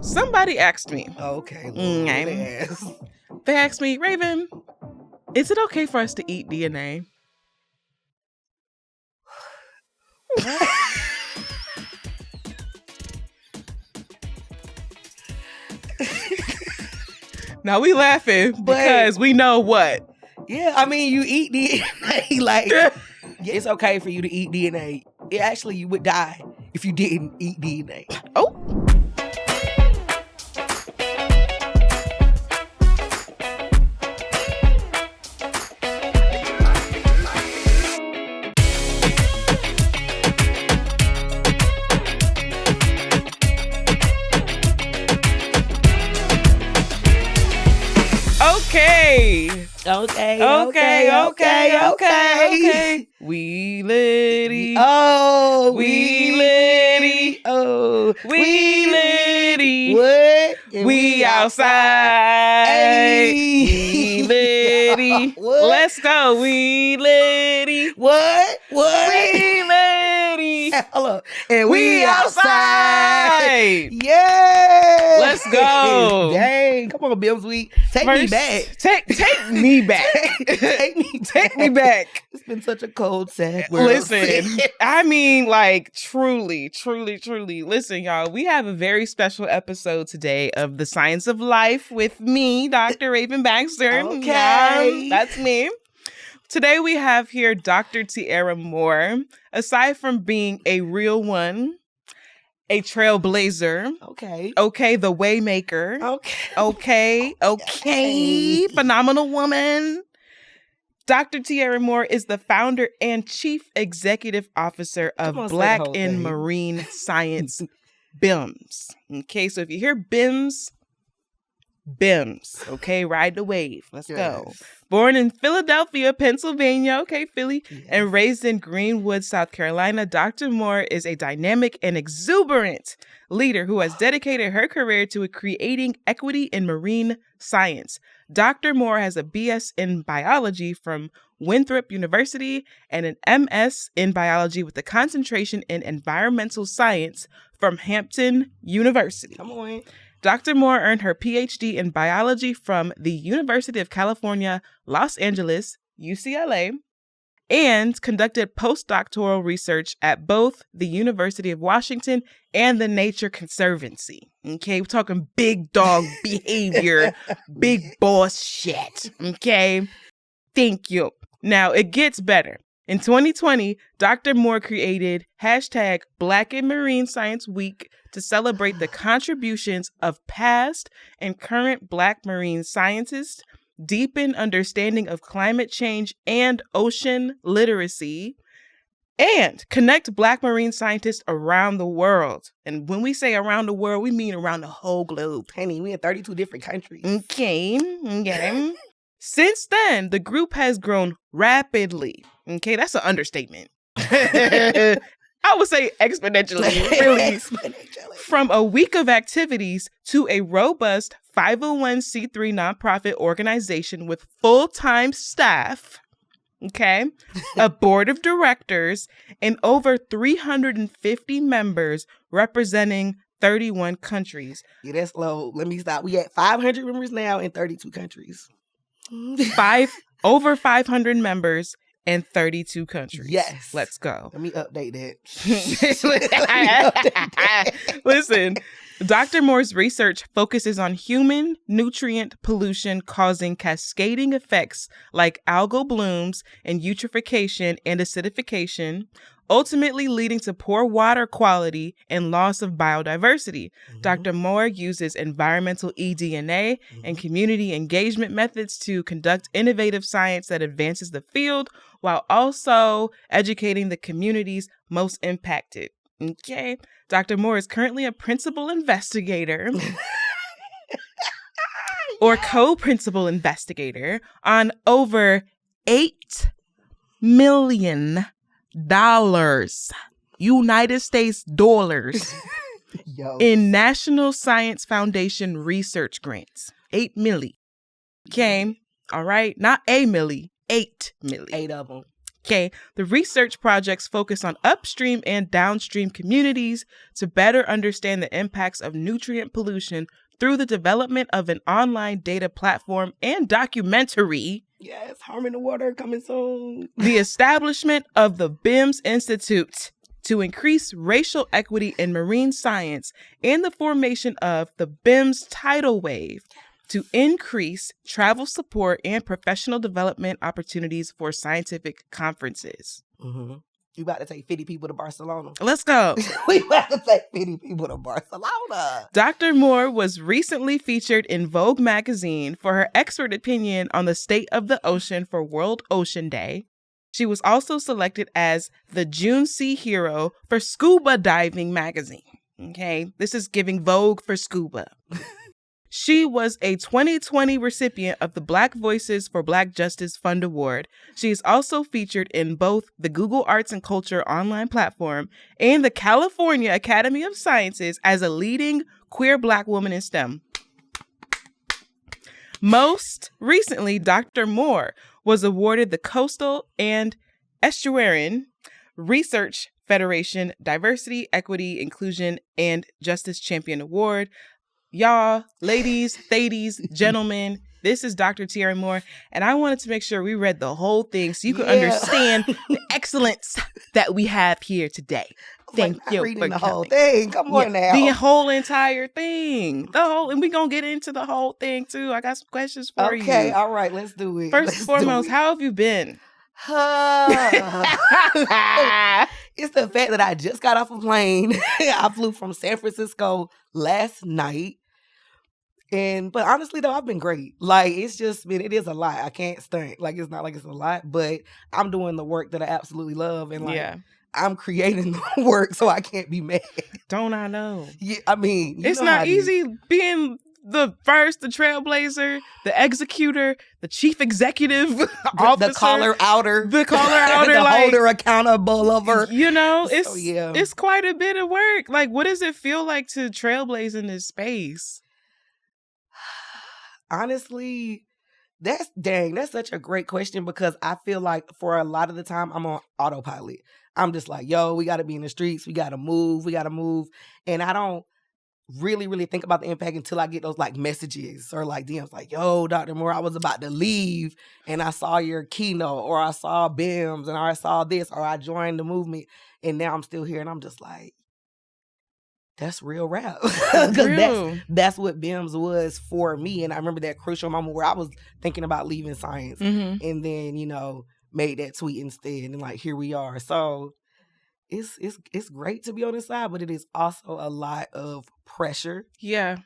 Somebody asked me. Okay. They They asked me, Raven, is it okay for us to eat DNA? Now we laughing because we know what. Yeah, I mean, you eat DNA. Like, it's okay for you to eat DNA. Actually, you would die if you didn't eat DNA. Oh. Okay. We litty. Oh, we litty. Oh, we litty. What? We outside. Hey. We litty. Let's go. We litty. What? We litty. Hello. And we outside. Yeah. Let's go. Dang. Come on, Bill Sweet. Take me back. Take me back. Take me back. It's been such a cold, sad world. Listen, I mean, like, truly. Listen, y'all, we have a very special episode today of The Science of Life with me, Dr. Raven Baxter. Okay. Yeah, that's me. Today we have here Dr. Tiara Moore. Aside from being a real one, a trailblazer. Okay, the waymaker. Okay. Phenomenal woman. Dr. Tiara Moore is the founder and chief executive officer of Black in Marine Science, BIMS. Okay, so if you hear BIMS, okay, ride the wave. Let's go. Born in Philadelphia, Pennsylvania, okay, Philly, and raised in Greenwood, South Carolina, Dr. Moore is a dynamic and exuberant leader who has dedicated her career to creating equity in marine science. Dr. Moore has a BS in biology from Winthrop University and an MS in biology with a concentration in environmental science from Hampton University. Come on. Dr. Moore earned her PhD in biology from the University of California, Los Angeles, UCLA, and conducted postdoctoral research at both the University of Washington and the Nature Conservancy. Okay, we're talking big dog behavior, big boss shit. Okay, thank you. Now, it gets better. In 2020, Dr. Moore created hashtag Black in Marine Science Week to celebrate the contributions of past and current Black marine scientists, deepen understanding of climate change and ocean literacy, and connect Black marine scientists around the world. And when we say around the world, we mean around the whole globe. Honey, we in 32 different countries. Okay. Since then, the group has grown rapidly. Okay, that's an understatement. I would say exponentially, really. From a week of activities to a robust 501c3 nonprofit organization with full-time staff, okay, a board of directors, and over 350 members representing 31 countries. Yeah, that's low. Let me stop. We at 500 members now in 32 countries. Over 500 members in 32 countries. Yes. Let's go. Let me update that. Listen, Dr. Moore's research focuses on human nutrient pollution causing cascading effects like algal blooms and eutrophication and acidification, ultimately leading to poor water quality and loss of biodiversity. Mm-hmm. Dr. Moore uses environmental eDNA and community engagement methods to conduct innovative science that advances the field while also educating the communities most impacted. Okay. Dr. Moore is currently a principal investigator or co-principal investigator on over $8 million United States dollars in National Science Foundation research grants. 8 milli. Okay. All right. Not a milli. 8 milli. 8 of them. Okay, the research projects focus on upstream and downstream communities to better understand the impacts of nutrient pollution through the development of an online data platform and documentary. Yes, Harming the Water coming soon. The establishment of the BIMS Institute to increase racial equity in marine science, and the formation of the BIMS Tidal Wave to increase travel support and professional development opportunities for scientific conferences. Mm-hmm. You about to take 50 people to Barcelona. Let's go. We about to take 50 people to Barcelona. Dr. Moore was recently featured in Vogue magazine for her expert opinion on the state of the ocean for World Ocean Day. She was also selected as the June Sea Hero for Scuba Diving magazine. Okay, this is giving Vogue for scuba. She was a 2020 recipient of the Black Voices for Black Justice Fund Award. She is also featured in both the Google Arts and Culture online platform and the California Academy of Sciences as a leading queer Black woman in STEM. Most recently, Dr. Moore was awarded the Coastal and Estuarine Research Federation Diversity, Equity, Inclusion, and Justice Champion Award. Y'all, ladies, thadies, gentlemen, this is Dr. Tiara Moore, and I wanted to make sure we read the whole thing so you could understand the excellence that we have here today. Thank you reading for the coming. whole thing. Come on now. The whole entire thing. And we're going to get into the whole thing, too. I got some questions for you. Okay, all right, let's do it. First and foremost, how have you been? It's the fact that I just got off a plane. I flew from San Francisco last night. But honestly though, I've been great. Like, it is a lot. I can't stunt. Like, it's not like it's a lot, but I'm doing the work that I absolutely love. And I'm creating the work, so I can't be mad. Don't I know? Yeah, I mean, it's not easy being the trailblazer, the executor, the chief executive officer, the caller outer, the holder accountable over. It's quite a bit of work. Like, what does it feel like to trailblaze in this space? Honestly, that's such a great question, because I feel like for a lot of the time I'm on autopilot. I'm just like, yo, we got to be in the streets. We got to move. And I don't really, really think about the impact until I get those like messages or like DMs like, yo, Dr. Moore, I was about to leave and I saw your keynote, or I saw BIMS, and I saw this, or I joined the movement and now I'm still here. And I'm just like, that's real rap. That's what BIMS was for me. And I remember that crucial moment where I was thinking about leaving science, and then, made that tweet instead. And like, here we are. So it's great to be on this side, but it is also a lot of pressure. Yeah.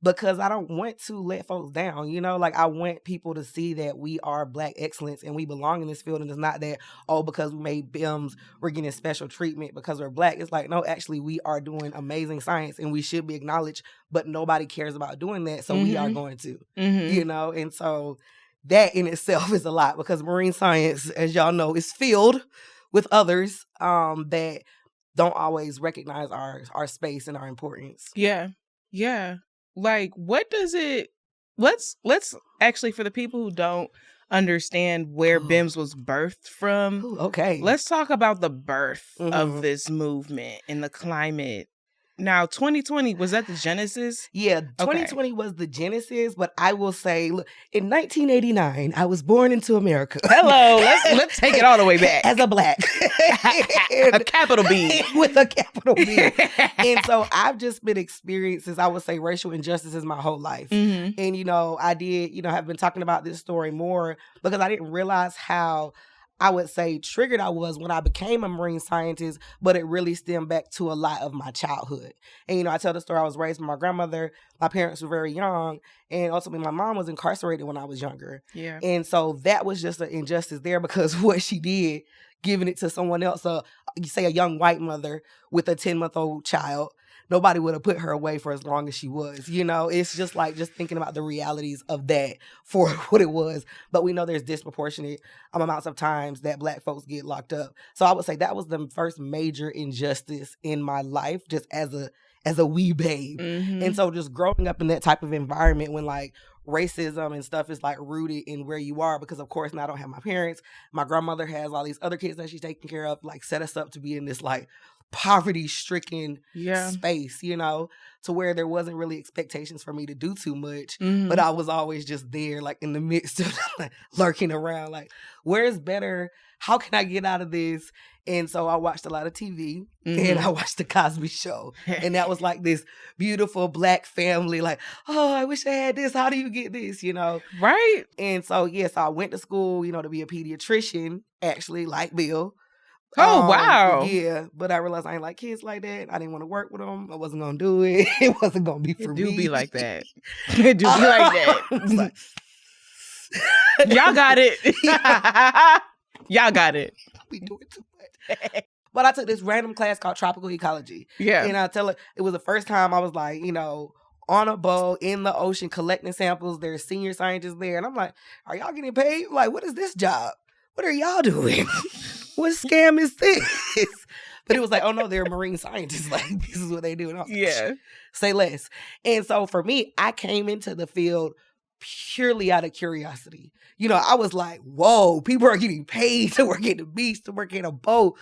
Because I don't want to let folks down, like I want people to see that we are Black excellence and we belong in this field. And it's not that, because we made BIMS, we're getting special treatment because we're Black. It's like, no, actually we are doing amazing science and we should be acknowledged, but nobody cares about doing that. So we are going to, and so that in itself is a lot, because marine science, as y'all know, is filled with others that don't always recognize our space and our importance. Yeah. Yeah. Like, what does it, let's actually, for the people who don't understand where BIMS was birthed from. Okay. Let's talk about the birth of this movement and the climate. Now, 2020, was that the genesis? Yeah, 2020 was the genesis, but I will say, look, in 1989, I was born into America. Hello, let's take it all the way back. As a Black. A capital B. With a capital B. And so I've just been experiencing, I would say, racial injustices my whole life. And, I did, have been talking about this story more because I didn't realize how, I would say, triggered I was when I became a marine scientist, but it really stemmed back to a lot of my childhood. And, I tell the story, I was raised by my grandmother. My parents were very young. And ultimately, my mom was incarcerated when I was younger. Yeah. And so that was just an injustice there, because what she did, giving it to someone else, you say a young white mother with a 10-month-old child, nobody would have put her away for as long as she was. It's just like just thinking about the realities of that for what it was. But we know there's disproportionate amounts of times that Black folks get locked up. So I would say that was the first major injustice in my life, just as a wee babe. And so just growing up in that type of environment when like racism and stuff is like rooted in where you are, because of course now I don't have my parents. My grandmother has all these other kids that she's taking care of, like set us up to be in this like poverty stricken space, you know, to where there wasn't really expectations for me to do too much, but I was always just there, like in the midst of like, lurking around, like, where's better? How can I get out of this? And so I watched a lot of TV and I watched the Cosby Show. And that was like this beautiful Black family, like, oh, I wish I had this. How do you get this? You know? Right. And so, yes, I went to school, you know, to be a pediatrician, actually, like Bill. Oh, wow. Yeah, but I realized I ain't like kids like that. I didn't want to work with them. I wasn't going to do it. It wasn't going to be for me. It do be like that. It do be like that. Like, y'all got it. Y'all got it. We doing too much. But I took this random class called Tropical Ecology. Yeah. And I tell her, it was the first time I was like, you know, on a boat in the ocean collecting samples. There's senior scientists there. And I'm like, are y'all getting paid? Like, what is this job? What are y'all doing? What scam is this? But it was like, oh no, they're marine scientists. Like, this is what they do. And I was like, say less. And so for me, I came into the field purely out of curiosity. You know, I was like, whoa, people are getting paid to work at the beach, to work in a boat.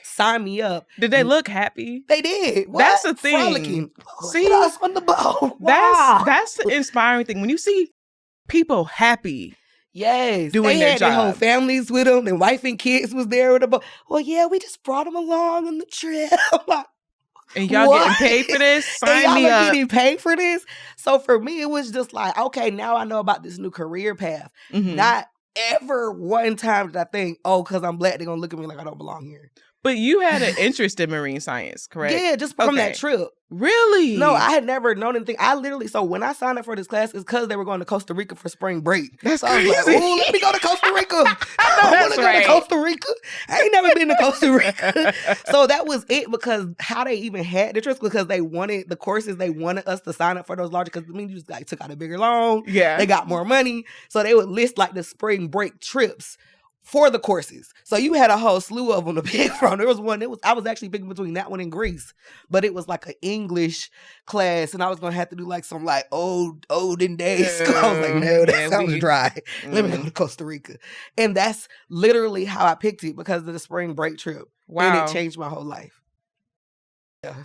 Sign me up. Did they look happy? They did. What? That's the thing. Frolicking. See, us on the boat. Wow. That's the inspiring thing. When you see people happy. Yes. Doing they their had job. Their whole families with them. Their wife and kids was there with the boat. Well, yeah, we just brought them along on the trip. And y'all getting paid for this? Sign me up. Getting paid for this? So for me, it was just like, okay, now I know about this new career path. Not ever one time did I think, oh, because I'm Black, they're going to look at me like I don't belong here. But you had an interest in marine science, correct? Yeah, just from that trip. Really? No, I had never known anything. I literally, so when I signed up for this class, it's because they were going to Costa Rica for spring break. That's so I was crazy. like, ooh, let me go to Costa Rica. I want to go to Costa Rica. I ain't never been to Costa Rica. So that was it, because how they even had the trips, because they wanted the courses, they wanted us to sign up for those larger, because I mean, you just like took out a bigger loan. Yeah. They got more money. So they would list like the spring break trips for the courses. So you had a whole slew of them to pick from. There was one, I was actually picking between that one and Greece, but it was like an English class, and I was going to have to do like some like olden days. So I was like, no, that sounds dry. Let me go to Costa Rica. And that's literally how I picked it, because of the spring break trip. Wow. And it changed my whole life. Yeah.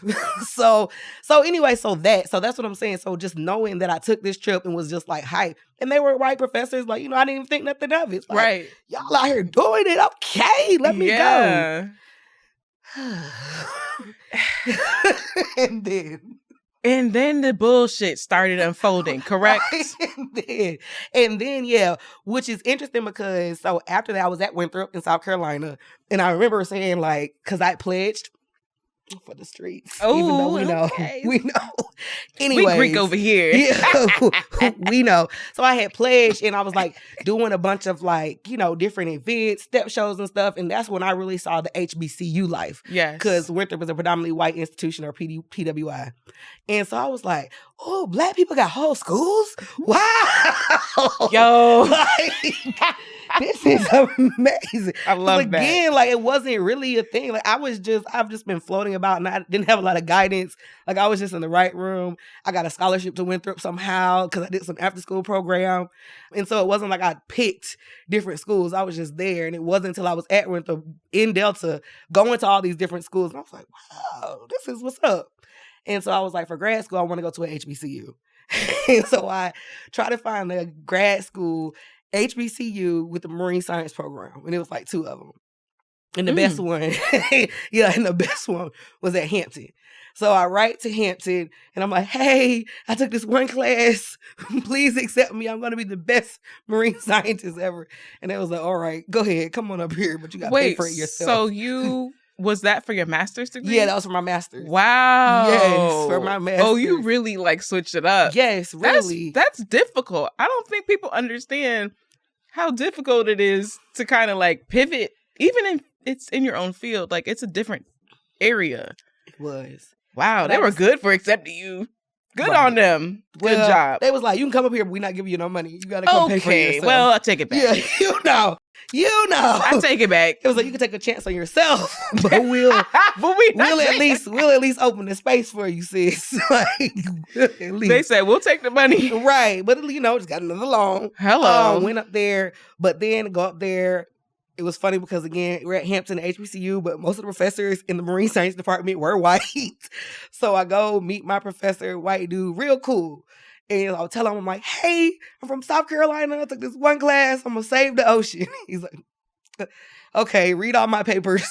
So that's what I'm saying. So just knowing that I took this trip and was just like hype, and they were white professors, like, you know, I didn't even think nothing of it. Like, right. Y'all out here doing it. Okay, let me go. And then the bullshit started unfolding, correct? and then, yeah, which is interesting, because so after that, I was at Winthrop in South Carolina, and I remember saying, like, because I pledged for the streets. Oh, even though we know. Anyway, we Greek over here. Yeah, we know. So I had pledged, and I was like doing a bunch of like, you know, different events, step shows and stuff. And that's when I really saw the HBCU life. Yes. Because Winthrop was a predominantly white institution, or PWI. And so I was like, oh, Black people got whole schools? Wow. Yo. This is amazing. I love that. Again, like, it wasn't really a thing. Like, I've just been floating about, and I didn't have a lot of guidance. Like, I was just in the right room. I got a scholarship to Winthrop somehow, because I did some after school program. And so it wasn't like I picked different schools. I was just there. And it wasn't until I was at Winthrop in Delta, going to all these different schools. And I was like, wow, this is what's up. And so I was like, for grad school, I want to go to an HBCU. And so I tried to find a grad school HBCU with the marine science program, and it was like 2 of them. And the best one, the best one was at Hampton. So I write to Hampton, and I'm like, hey, I took this one class. Please accept me. I'm going to be the best marine scientist ever. And they was like, all right, go ahead. Come on up here, but you got to pay for it yourself. So you... Was that for your master's degree? Yeah, that was for my master's. Wow. Yes, for my master's. Oh, you really like switched it up. Yes, really. That's difficult. I don't think people understand how difficult it is to kind of like pivot, even if it's in your own field. Like, it's a different area. It was. Wow, they were good for accepting you. Good on them. Good job. They was like, you can come up here, but we're not giving you no money. You got to come pay for yourself. Well, I'll take it back. Yeah, you know. You know. I take it back. It was like, you can take a chance on yourself, but we'll at least open the space for you, sis. Like, at least. They said, we'll take the money. Right. But, you know, just got another loan. Hello. Went up there, but then go up there. It was funny because, again, we're at Hampton HBCU, but most of the professors in the Marine Science Department were white. So I go meet my professor, white dude, real cool. And I'll tell him, I'm like, hey, I'm from South Carolina. I took this one class. I'm going to save the ocean. He's like, okay, read all my papers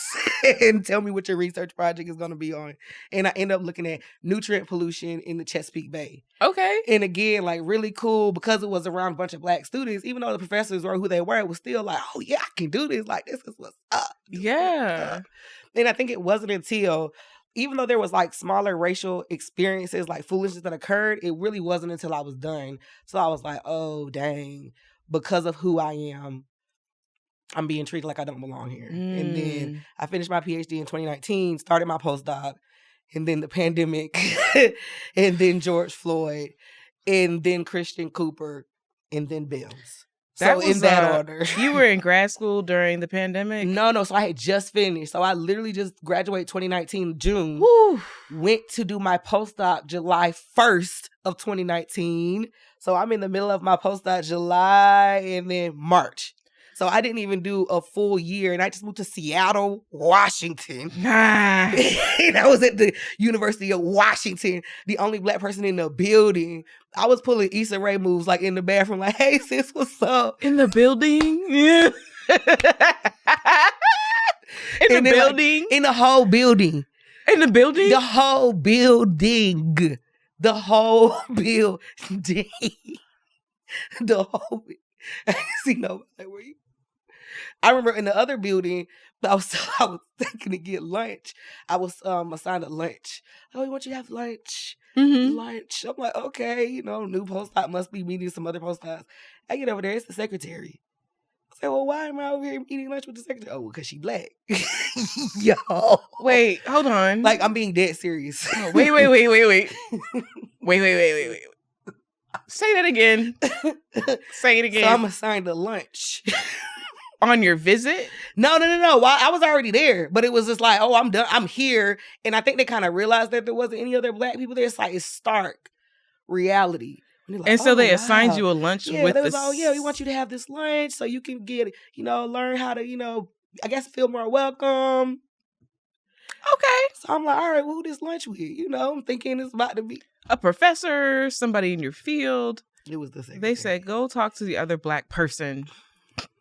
and tell me what your research project is going to be on. And I end up looking at nutrient pollution in the Chesapeake Bay. Okay. And again, like really cool because it was around a bunch of Black students, even though the professors were who they were, it was still like, oh yeah, I can do this. Like, this is what's up. Yeah. And I think it wasn't until, even though there was like smaller racial experiences, like foolishness that occurred, it really wasn't until I was done. So I was like, oh, dang, because of who I am, I'm being treated like I don't belong here. And then I finished my PhD in 2019, started my postdoc, and then the pandemic, and then George Floyd, and then Christian Cooper, and then Bills. So in that order. You were in grad school during the pandemic? No. So I had just finished. So I literally just graduated 2019 June. Woo. Went to do my postdoc July 1st of 2019. So I'm in the middle of my postdoc July and then March. So I didn't even do a full year. And I just moved to Seattle, Washington. And I was at the University of Washington, the only Black person in the building. I was pulling Issa Rae moves like in the bathroom, like, hey, sis, what's up? In the building? Yeah. In the building? Like, in the whole building. In the building? The whole building. The whole building. The whole building. I see no, like, where you? I remember in the other building, I was thinking to get lunch. I was assigned a lunch. Oh, we want you to have lunch. Mm-hmm. Lunch. I'm like, okay, you know, new postdoc must be meeting some other postdocs. I get over there, it's the secretary. I say, well, why am I over here eating lunch with the secretary? Oh, because she Black. Yo. Wait, hold on. Like, I'm being dead serious. Oh, wait. Wait. Say that again. Say it again. So I'm assigned a lunch. On your visit? No. Well, I was already there, but it was just like, oh, I'm done. I'm here. And I think they kind of realized that there wasn't any other Black people there. It's like, it's stark reality. Like, and so they assigned you a lunch with this. Oh, yeah, we want you to have this lunch so you can get, learn how to, I guess feel more welcome. Okay. So I'm like, all right, well, who this lunch with? I'm thinking it's about to be a professor, somebody in your field. It was the secretary. They said, go talk to the other Black person.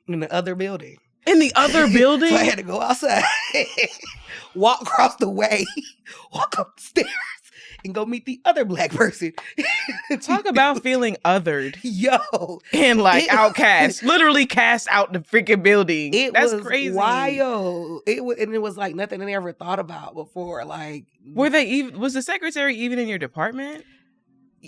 In the other building. In the other building? So I had to go outside, walk across the way, walk up the stairs, and go meet the other Black person. Talk about feeling othered. Yo. And like outcast. Literally cast out the freaking building. That's crazy. Wild. It was like nothing I ever thought about before. Like, was the secretary even in your department?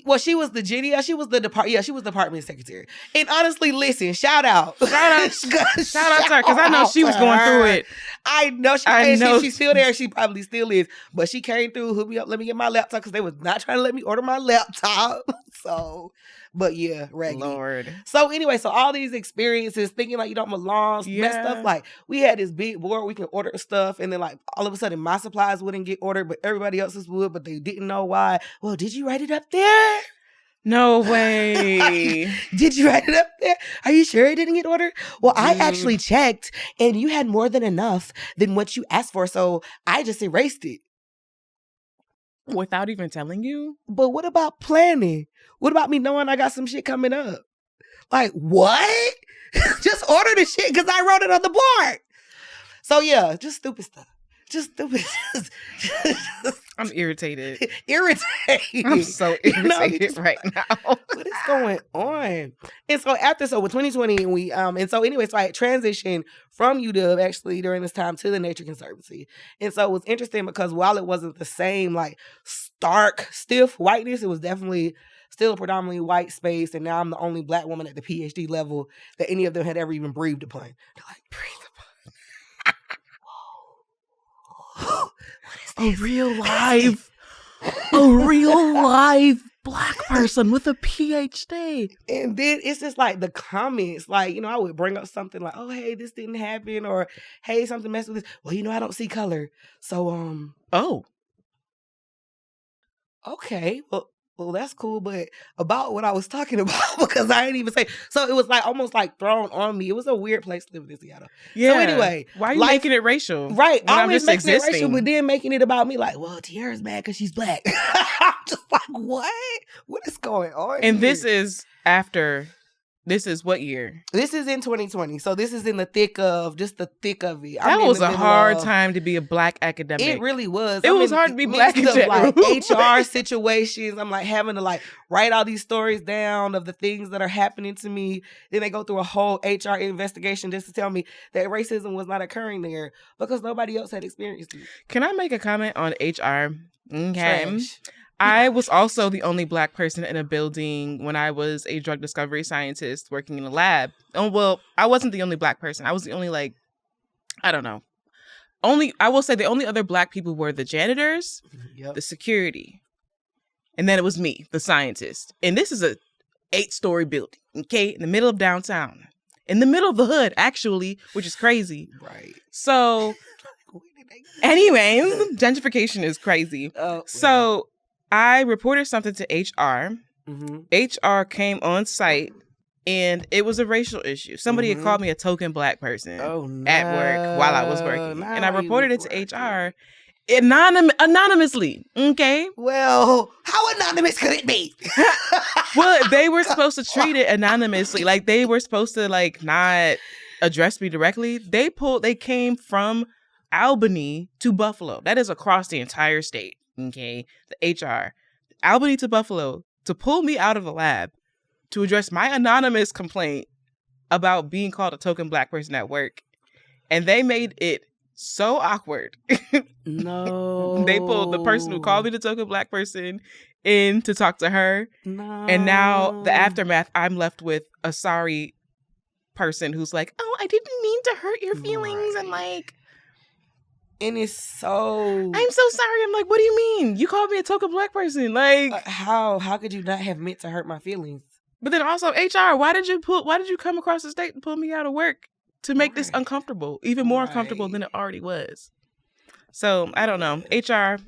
Well, she was the she was the department secretary. And honestly, listen, shout out to her, because I know she was going through it. I know she's still there. She probably still is. But she came through, hooked me up, let me get my laptop, because they was not trying to let me order my laptop. So, but yeah, raggedy. Lord. So anyway, all these experiences, thinking like you don't belong, that stuff. Like, we had this big board, we can order stuff, and then like all of a sudden my supplies wouldn't get ordered, but everybody else's would, but they didn't know why. Well, did you write it up there? No way. Did you write it up there? Are you sure it didn't get ordered? Well, I actually checked, and you had more than enough than what you asked for, so I just erased it. Without even telling you? But what about planning? What about me knowing I got some shit coming up? Like, what? Just order the shit because I wrote it on the board. So yeah, just stupid stuff. Just stupid. I'm irritated. I'm so irritated right now. What is going on? And so with 2020, we so I had transitioned from UW actually during this time to the Nature Conservancy. And so it was interesting because while it wasn't the same like stark, stiff whiteness, it was definitely still a predominantly white space. And now I'm the only Black woman at the PhD level that any of them had ever even breathed upon. They're like, breathe upon. What is this? A real live Black person with a PhD. And then it's just like the comments, like, you know, I would bring up something like, oh, hey, this didn't happen, or hey, something messed with this. Well, you know, I don't see color. So, Oh. Okay. Well, that's cool, but about what I was talking about, because I didn't even say. So it was like almost like thrown on me. It was a weird place to live in Seattle. Yeah. So anyway. Why are you making it racial? Right. I'm Always just making existing. it racial, but then making it about me like, well, Tiara's mad because she's Black. I'm just like, what? What is going on And here? this is what year? This is in 2020. So this is in the thick of it. That was a hard time to be a Black academic. It really was. It was hard to be Black in general. Like HR situations. I'm like having to like write all these stories down of the things that are happening to me. Then they go through a whole HR investigation just to tell me that racism was not occurring there because nobody else had experienced it. Can I make a comment on HR? Okay. Trash. I was also the only Black person in a building when I was a drug discovery scientist working in a lab. Oh, well, I wasn't the only Black person. I was the only, like, I don't know. I will say the only other Black people were the janitors, the security, and then it was me, the scientist. And this is a 8-story building, okay, in the middle of downtown. In the middle of the hood, actually, which is crazy. Right. So, anyways, gentrification is crazy. Oh, so, I reported something to HR. Mm-hmm. HR came on site, and it was a racial issue. Somebody had called me a token Black person at work while I was working. And I reported it to HR anonymously, okay? Well, how anonymous could it be? Well, they were supposed to treat it anonymously. Like, they were supposed to, like, not address me directly. They came from Albany to Buffalo. That is across the entire state. Okay, the HR, Albany to Buffalo, to pull me out of the lab to address my anonymous complaint about being called a token Black person at work. And they made it so awkward. No. They pulled the person who called me the token Black person in to talk to her. No. And now the aftermath, I'm left with a sorry person who's like, oh, I didn't mean to hurt your feelings. Right. And like, and it's so... I'm so sorry. I'm like, what do you mean? You called me a token Black person. Like, how could you not have meant to hurt my feelings? But then also HR, why did you come across the state and pull me out of work to make this uncomfortable, even more uncomfortable than it already was? So I don't know. HR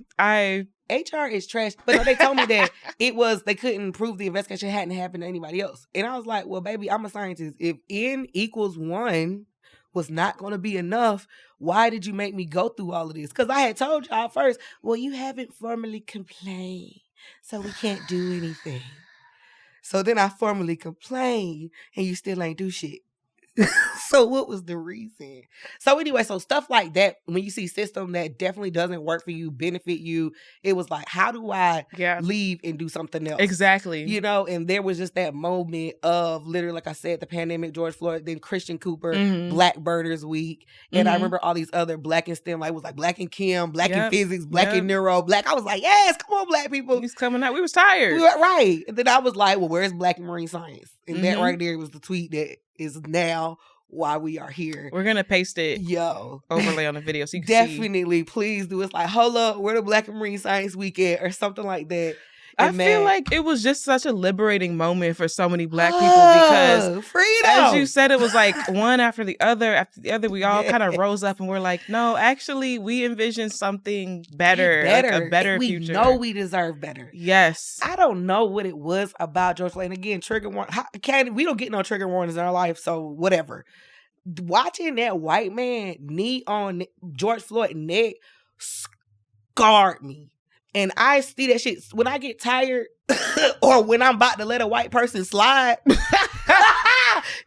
is trash. But no, they told me that they couldn't prove the investigation hadn't happened to anybody else. And I was like, well, baby, I'm a scientist. If N equals 1 was not going to be enough, why did you make me go through all of this? Because I had told y'all first, well, you haven't formally complained, so we can't do anything. So then I formally complained, and you still ain't do shit. So what was the reason? So anyway, so stuff like that, when you see system that definitely doesn't work for you, benefit you, it was like, how do I leave and do something else? Exactly. You know, and there was just that moment of literally, like I said, the pandemic, George Floyd, then Christian Cooper, Black Birders Week. And I remember all these other Black in STEM, like it was like Black in Chem, Black in Physics, Black in Neuro, Black. I was like, yes, come on, Black people. He's coming out. We was tired. Right. And then I was like, well, where's Black in Marine Science? And that right there was the tweet that is now why we are here. We're gonna paste it. Overlay on the video so you can definitely see. Please do. It's like, hold up, where the Black and Marine Science Weekend or something like that. I feel like it was just such a liberating moment for so many Black people because freedom. As you said, it was like one after the other. We all kind of rose up and we're like, no, actually, we envision something better. Like a better future. We know we deserve better. Yes. I don't know what it was about George Floyd. And again, trigger warning. We don't get no trigger warnings in our life, so whatever. Watching that white man knee on George Floyd's neck scarred me. And I see that shit when I get tired or when I'm about to let a white person slide.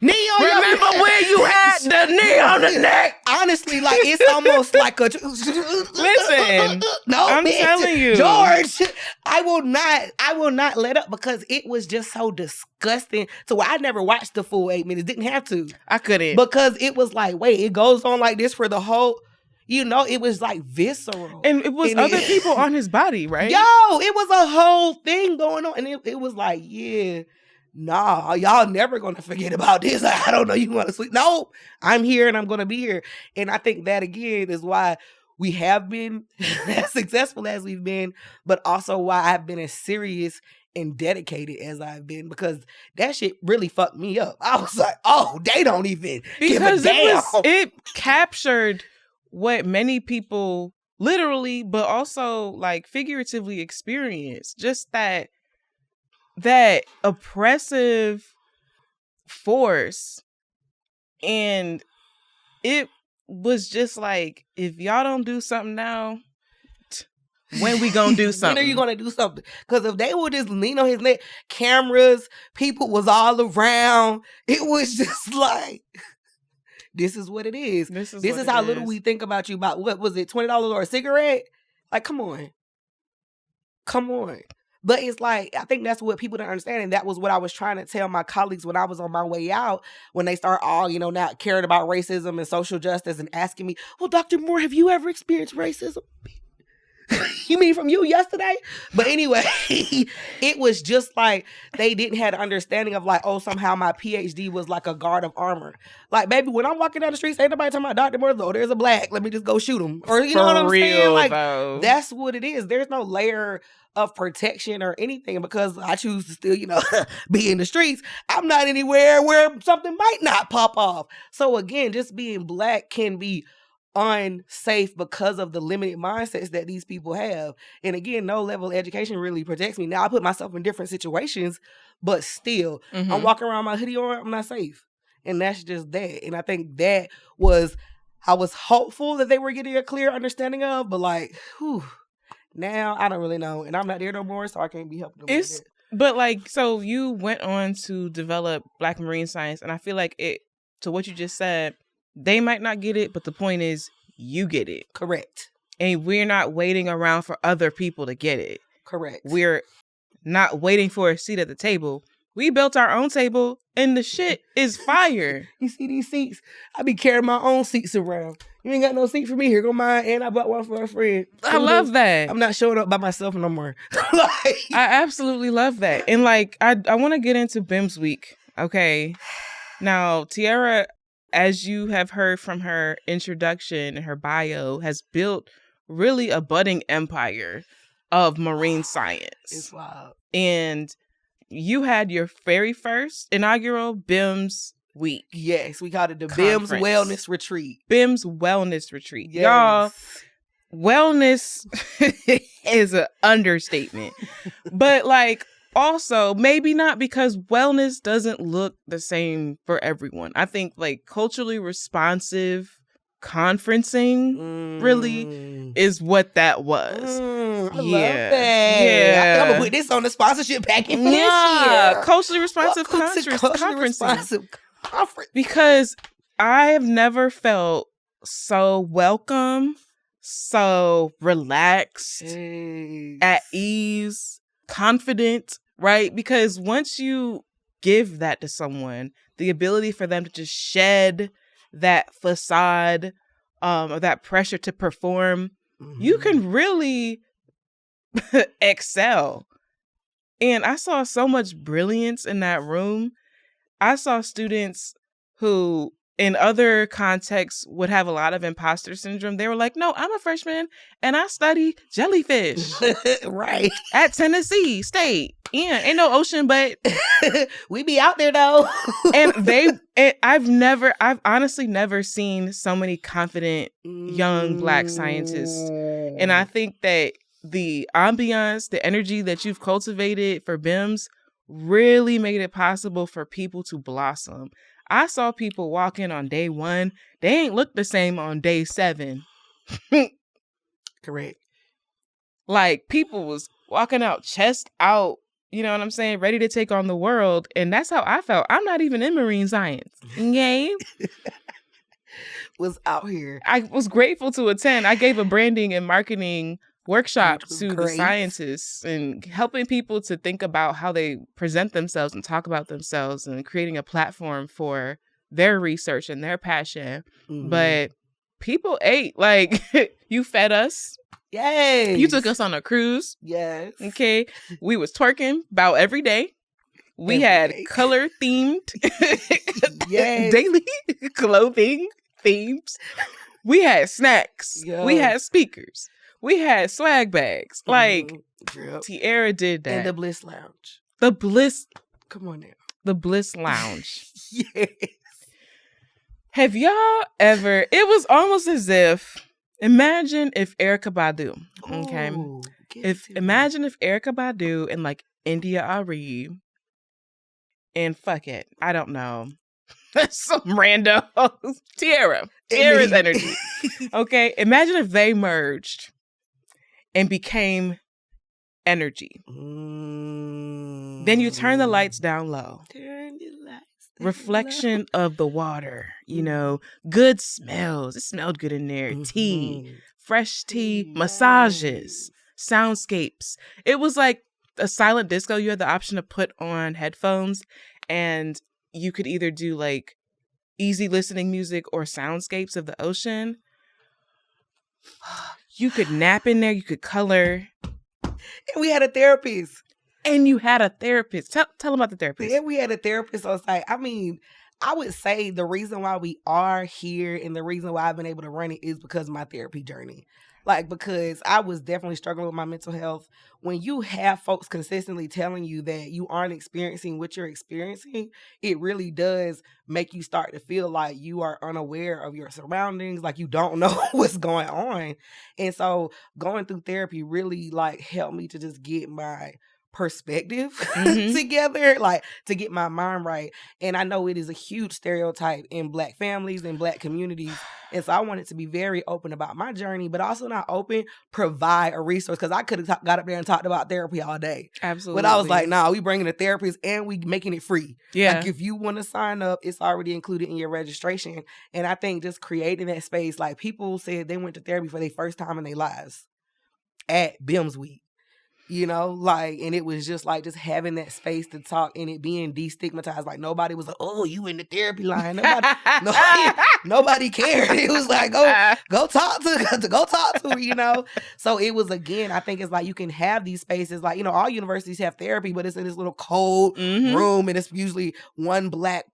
Knee on Remember where you had the knee on the neck? Honestly, like it's almost like a listen. No, I'm telling you, George, I will not let up because it was just so disgusting. So I never watched the full 8 minutes. Didn't have to. I couldn't because it was like, wait, it goes on like this for the whole. You know, it was like visceral. And it was other people on his body, right? Yo, it was a whole thing going on. And it was like, yeah, nah, y'all never going to forget about this. I don't know, you want to sleep. No, I'm here and I'm going to be here. And I think that, again, is why we have been as successful as we've been, but also why I've been as serious and dedicated as I've been, because that shit really fucked me up. I was like, oh, they don't even give a damn. It captured what many people literally, but also like figuratively experience. Just that oppressive force. And it was just like, if y'all don't do something now, when we gonna do something? When are you gonna do something? Because if they would just lean on his neck, cameras, people was all around. It was just like, this is what it is. This is how little we think about you. About what was it, $20 or a cigarette? Like, come on. But it's like, I think that's what people don't understand. And that was what I was trying to tell my colleagues when I was on my way out, when they start all, not caring about racism and social justice and asking me, well, Dr. Moore, have you ever experienced racism? You mean from you yesterday? But anyway, it was just like they didn't have an understanding of like, oh, somehow my PhD was like a guard of armor. Like, baby, when I'm walking down the streets, ain't nobody talking about Dr. Moore, oh, there's a black, let me just go shoot him. Or you know what I'm saying? Like, that's what it is. There's no layer of protection or anything, because I choose to still, be in the streets. I'm not anywhere where something might not pop off. So again, just being black can be unsafe because of the limited mindsets that these people have. And again, no level of education really protects me. Now I put myself in different situations, but still, I'm walking around my hoodie on, I'm not safe. And that's just that. And I think that was, I was hopeful that they were getting a clear understanding of, but like, whew, now I don't really know. And I'm not there no more, so I can't be helping them. But like, so you went on to develop Black Marine Science, and I feel like to what you just said, they might not get it, but the point is you get it. Correct. And we're not waiting around for other people to get it. Correct. We're not waiting for a seat at the table. We built our own table, and the shit is fire. You see these seats? I be carrying my own seats around. You ain't got no seat for me. Here go mine, and I bought one for a friend. I love that. I'm not showing up by myself no more. I absolutely love that. And like, I want to get into BIMS Week. Okay. Now, Tiara, as you have heard from her introduction and her bio, has built really a budding empire of marine science. It's wild. And you had your very first inaugural BIMS Week. Yes, we called it the BIMS Wellness Retreat. BIMS Wellness Retreat. Yes. Y'all, wellness is an understatement. But like, also, maybe not, because wellness doesn't look the same for everyone. I think like culturally responsive conferencing really is what that was. I love that. Yeah. I'm gonna put this on the sponsorship packet for this year. Culturally responsive conference. Because I have never felt so welcome, so relaxed, at ease, confident, right? Because once you give that to someone, the ability for them to just shed that facade or that pressure to perform, you can really excel. And I saw so much brilliance in that room. I saw students who in other contexts would have a lot of imposter syndrome. They were like, no, I'm a freshman and I study jellyfish. Right. At Tennessee State. Yeah, ain't no ocean, but we be out there though. I've honestly never seen so many confident young Black scientists. And I think that the ambiance, the energy that you've cultivated for BIMS really made it possible for people to blossom. I saw people walk in on day 1. They ain't look the same on day 7. Correct. Like, people was walking out chest out, you know what I'm saying, ready to take on the world. And that's how I felt. I'm not even in marine science. Okay? Was out here. I was grateful to attend. I gave a branding and marketing workshop to the scientists and helping people to think about how they present themselves and talk about themselves and creating a platform for their research and their passion. But people ate. Like, you fed us. Yay. You took us on a cruise. Yes. Okay. We was twerking about every day. We had color themed daily clothing themes. We had snacks. We had speakers. We had swag bags. Like, Yep. Tiara did that. And the Bliss Lounge. Come on now. The Bliss Lounge. Yes. Have y'all ever, it was almost as if, imagine if Erykah Badu, okay? Ooh, Imagine if Erykah Badu and like India Arie and fuck it, I don't know. Some rando Tiara's energy. Okay, imagine if they merged and became energy. Then you turn the lights down low. Turn the lights down Reflection of the water, you know, good smells. It smelled good in there. Tea, fresh tea, massages, soundscapes. It was like a silent disco. You had the option to put on headphones and you could either do like easy listening music or soundscapes of the ocean. You could nap in there. You could color. And we had a therapist. And you had a therapist. Tell them about the therapist. Yeah, we had a therapist on site. I mean, I would say the reason why we are here and the reason why I've been able to run it is because of my therapy journey. Like, because I was definitely struggling with my mental health. When you have folks consistently telling you that you aren't experiencing what you're experiencing, it really does make you start to feel like you are unaware of your surroundings, like you don't know what's going on. And so going through therapy really like helped me to just get my perspective together, like to get my mind right. And I know it is a huge stereotype in Black families and Black communities. And so I wanted to be very open about my journey, but also not open, provide a resource. Because I could have got up there and talked about therapy all day. Absolutely. But I was like, nah, we bringing a therapist and we making it free. Yeah. Like if you want to sign up, it's already included in your registration. And I think just creating that space, like people said they went to therapy for their first time in their lives at BIMS Week. You know, like, and it was just like just having that space to talk and it being destigmatized. Like nobody was like, oh, you in the therapy line. Nobody cared. It was like, go talk to her, you know? So it was, again, I think it's like you can have these spaces, like, you know, all universities have therapy, but it's in this little cold room and it's usually one Black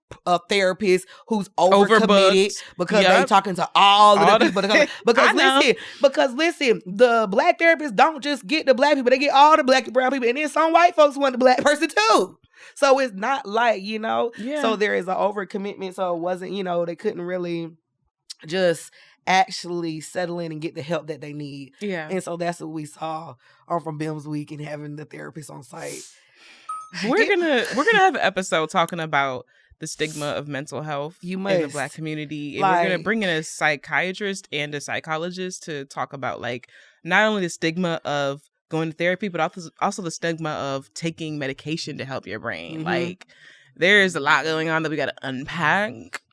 therapist who's overcommitted because they're talking to all of the people. Because listen, the Black therapists don't just get the Black people, they get all the Black and brown people, and then some white folks want the Black person too. So it's not like, you know, so there is an overcommitment. So it wasn't, you know, they couldn't really just actually settle in and get the help that they need. Yeah. And so that's what we saw from BIMS Week and having the therapist on site. We're gonna have an episode talking about the stigma of mental health in the Black community. And we're going to bring in a psychiatrist and a psychologist to talk about like not only the stigma of going to therapy, but also the stigma of taking medication to help your brain. Like there's a lot going on that we got to unpack.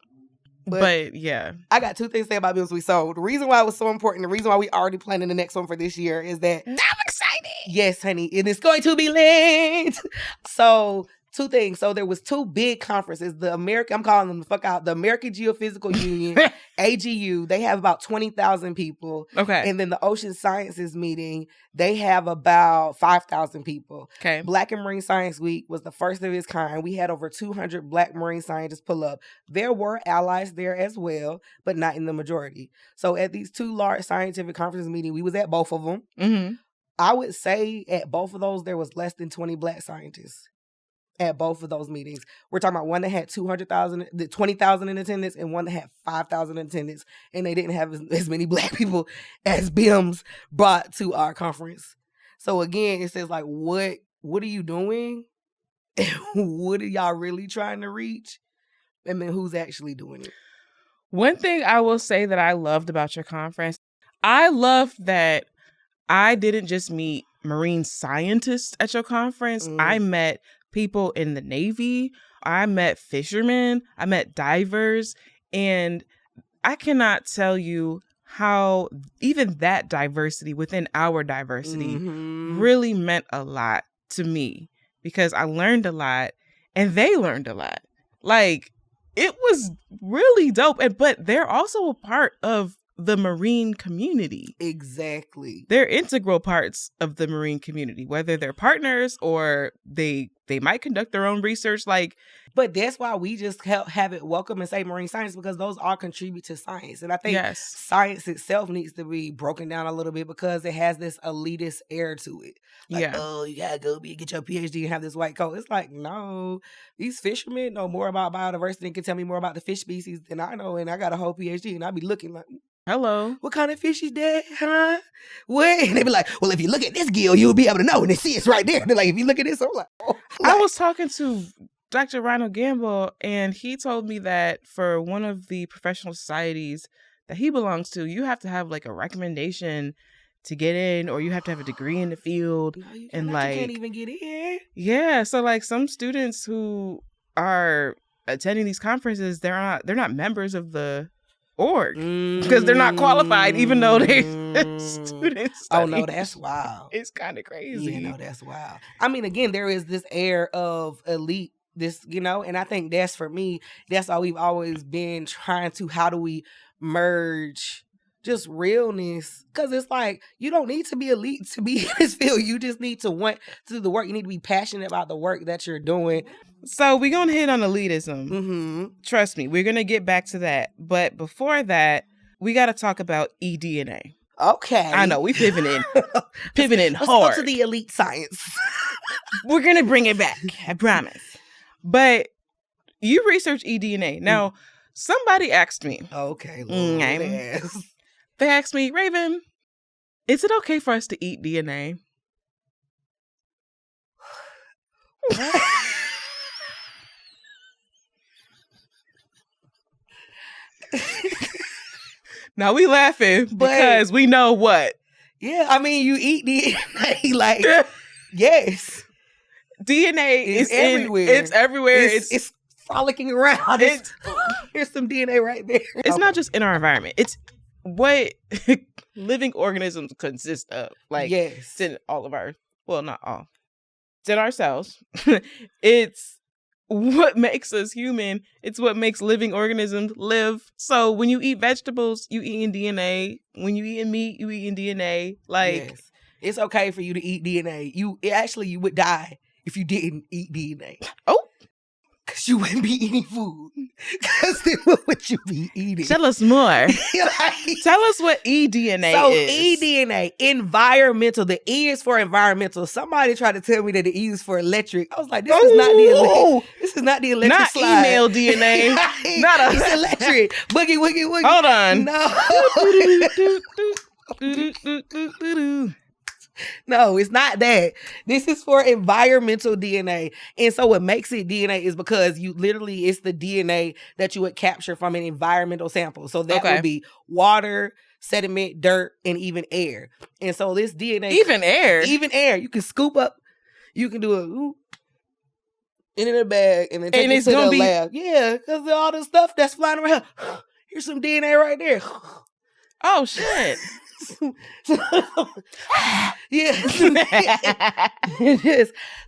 But yeah. I got two things to say about BIMS Week. So the reason why it was so important, the reason why we already planning the next one for this year is that... I'm excited! Yes, honey. And it's going to be lit! So... two things. So there was two big conferences. I'm calling them the fuck out. The American Geophysical Union, AGU, they have about 20,000 people. Okay. And then the Ocean Sciences meeting, they have about 5,000 people. Okay. Black and Marine Science Week was the first of its kind. We had over 200 Black marine scientists pull up. There were allies there as well, but not in the majority. So at these two large scientific conferences meeting, we was at both of them. I would say at both of those, there was less than 20 Black scientists. At both of those meetings. We're talking about one that had 20,000 in attendance and one that had 5,000 in attendance. And they didn't have as many Black people as BIMS brought to our conference. So again, it says like, what are you doing? What are y'all really trying to reach? And then who's actually doing it? One thing I will say that I loved about your conference, I loved that I didn't just meet marine scientists at your conference. I met people in the Navy. I met fishermen. I met divers. And I cannot tell you how even that diversity within our diversity really meant a lot to me because I learned a lot and they learned a lot. Like, it was really dope. But they're also a part of the marine community. Exactly. They're integral parts of the marine community, whether they're partners or they they might conduct their own research. Like, but that's why we just have it welcome and say marine science, because those all contribute to science. And I think science itself needs to be broken down a little bit because it has this elitist air to it. Like, oh, you gotta go get your PhD and have this white coat. It's like, no, these fishermen know more about biodiversity and can tell me more about the fish species than I know. And I got a whole PhD and I be looking like, hello, what kind of fish is that, huh? What? And they be like, well, if you look at this gill, you'll be able to know. And they see it's right there. They're like, if you look at this, I'm like, oh. I was talking to Dr. Ronald Gamble, and he told me that for one of the professional societies that he belongs to, you have to have like a recommendation to get in, or you have to have a degree in the field. No, you and like, you can't even get in. Yeah, so like some students who are attending these conferences, they're not members of the org because they're not qualified, even though they're students. Oh no, that's wild. It's kind of crazy. Yeah, no, that's wild. I mean, again, there is this air of elite, this, you know, and I think that's, for me, that's why we've always been trying to, how do we merge just realness? Because it's like, you don't need to be elite to be in this field. You just need to want to do the work. You need to be passionate about the work that you're doing. So we're going to hit on elitism. Mm-hmm. Trust me, we're going to get back to that. But before that, we got to talk about eDNA. Okay. I know, we pivoting Let's hard. go to the elite science. We're going to bring it back, I promise. But you research eDNA. Now, somebody asked me. Okay. They asked me, Raven, is it okay for us to eat DNA? Now we laughing because we know what. Yeah, I mean, you eat DNA, like, yes. DNA is everywhere. It's everywhere. It's frolicking around. Here's some DNA right there. It's not just in our environment. It's what living organisms consist of. Like, it's in all of our, well, not all. It's in our cells. It's what makes us human. It's what makes living organisms live. So when you eat vegetables, you eating DNA. When you eat meat, you eating DNA. Like, it's okay for you to eat DNA. You would die if you didn't eat DNA. Oh. Because you wouldn't be eating food. Because then what would you be eating? Tell us more. Tell us what eDNA is. So eDNA, environmental. The E is for environmental. Somebody tried to tell me that the E is for electric. I was like, this is not the electric not slide. Email DNA. It's electric. Boogie, woogie, woogie. Hold on. No. No, it's not that. This is for environmental DNA. And so what makes it DNA is because it's the DNA that you would capture from an environmental sample. So that would be water, sediment, dirt, and even air. And so this DNA... Even air? You can scoop up, you can do in a bag and then take it to the lab. Yeah, because all the stuff that's flying around. Here's some DNA right there. Oh, shit. Yes.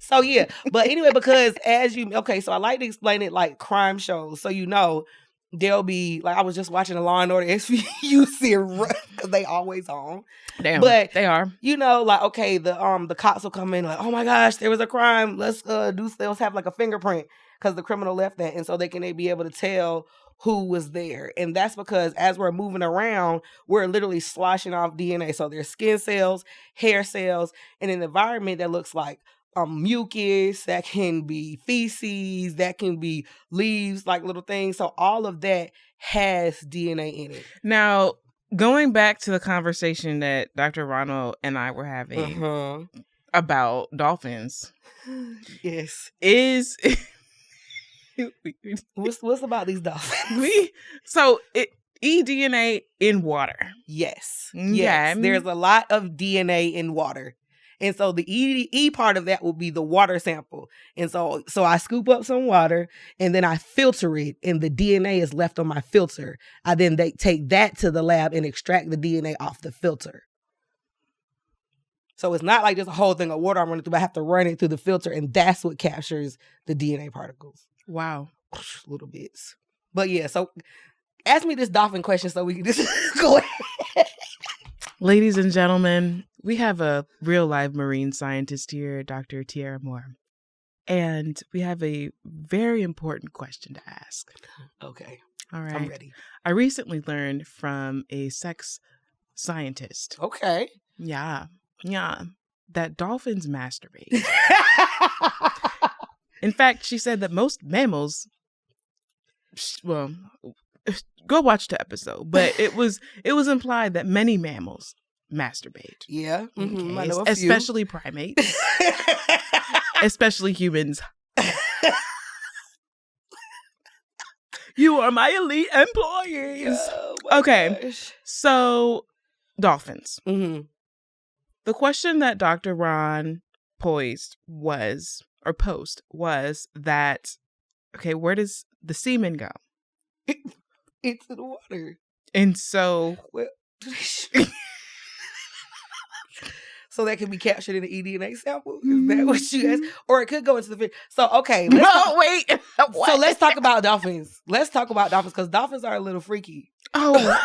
So yeah, but anyway, because so I like to explain it like crime shows. So there'll be, like, I was just watching the Law and Order SVU series because they always on. Damn, but they are. Like, okay, the cops will come in like, oh my gosh, there was a crime. Let's have like a fingerprint because the criminal left that, and so they be able to tell who was there. And that's because as we're moving around, we're literally sloshing off DNA. So there's skin cells, hair cells, and an environment that looks like mucus, that can be feces, that can be leaves, like little things. So all of that has DNA in it. Now, going back to the conversation that Dr. Ronald and I were having about dolphins. Yes. What's about these dolphins? eDNA in water. Yes. Yeah. There's a lot of DNA in water. And so the E part of that will be the water sample. And so I scoop up some water and then I filter it and the DNA is left on my filter. They take that to the lab and extract the DNA off the filter. So it's not like just a whole thing of water I'm running through, but I have to run it through the filter and that's what captures the DNA particles. Wow. Little bits. But yeah, so ask me this dolphin question so we can just go ahead. Ladies and gentlemen, we have a real live marine scientist here, Dr. Tiara Moore. And we have a very important question to ask. Okay. All right. I'm ready. I recently learned from a sex scientist. Okay. Yeah. That dolphins masturbate. In fact, she said that most mammals, well, go watch the episode, but it was implied that many mammals masturbate. Yeah. Mm-hmm. Okay. I know a few. Especially primates. Especially humans. You are my elite employees. Oh my okay. gosh. So, dolphins. Mm-hmm. The question that Dr. Ron posed was that, okay, where does the semen go? Into the water. And so... Well, so that can be captured in the eDNA sample? Is that what you asked? Or it could go into the fish. So, okay. Wait. So let's talk about dolphins. Let's talk about dolphins because dolphins are a little freaky. Oh.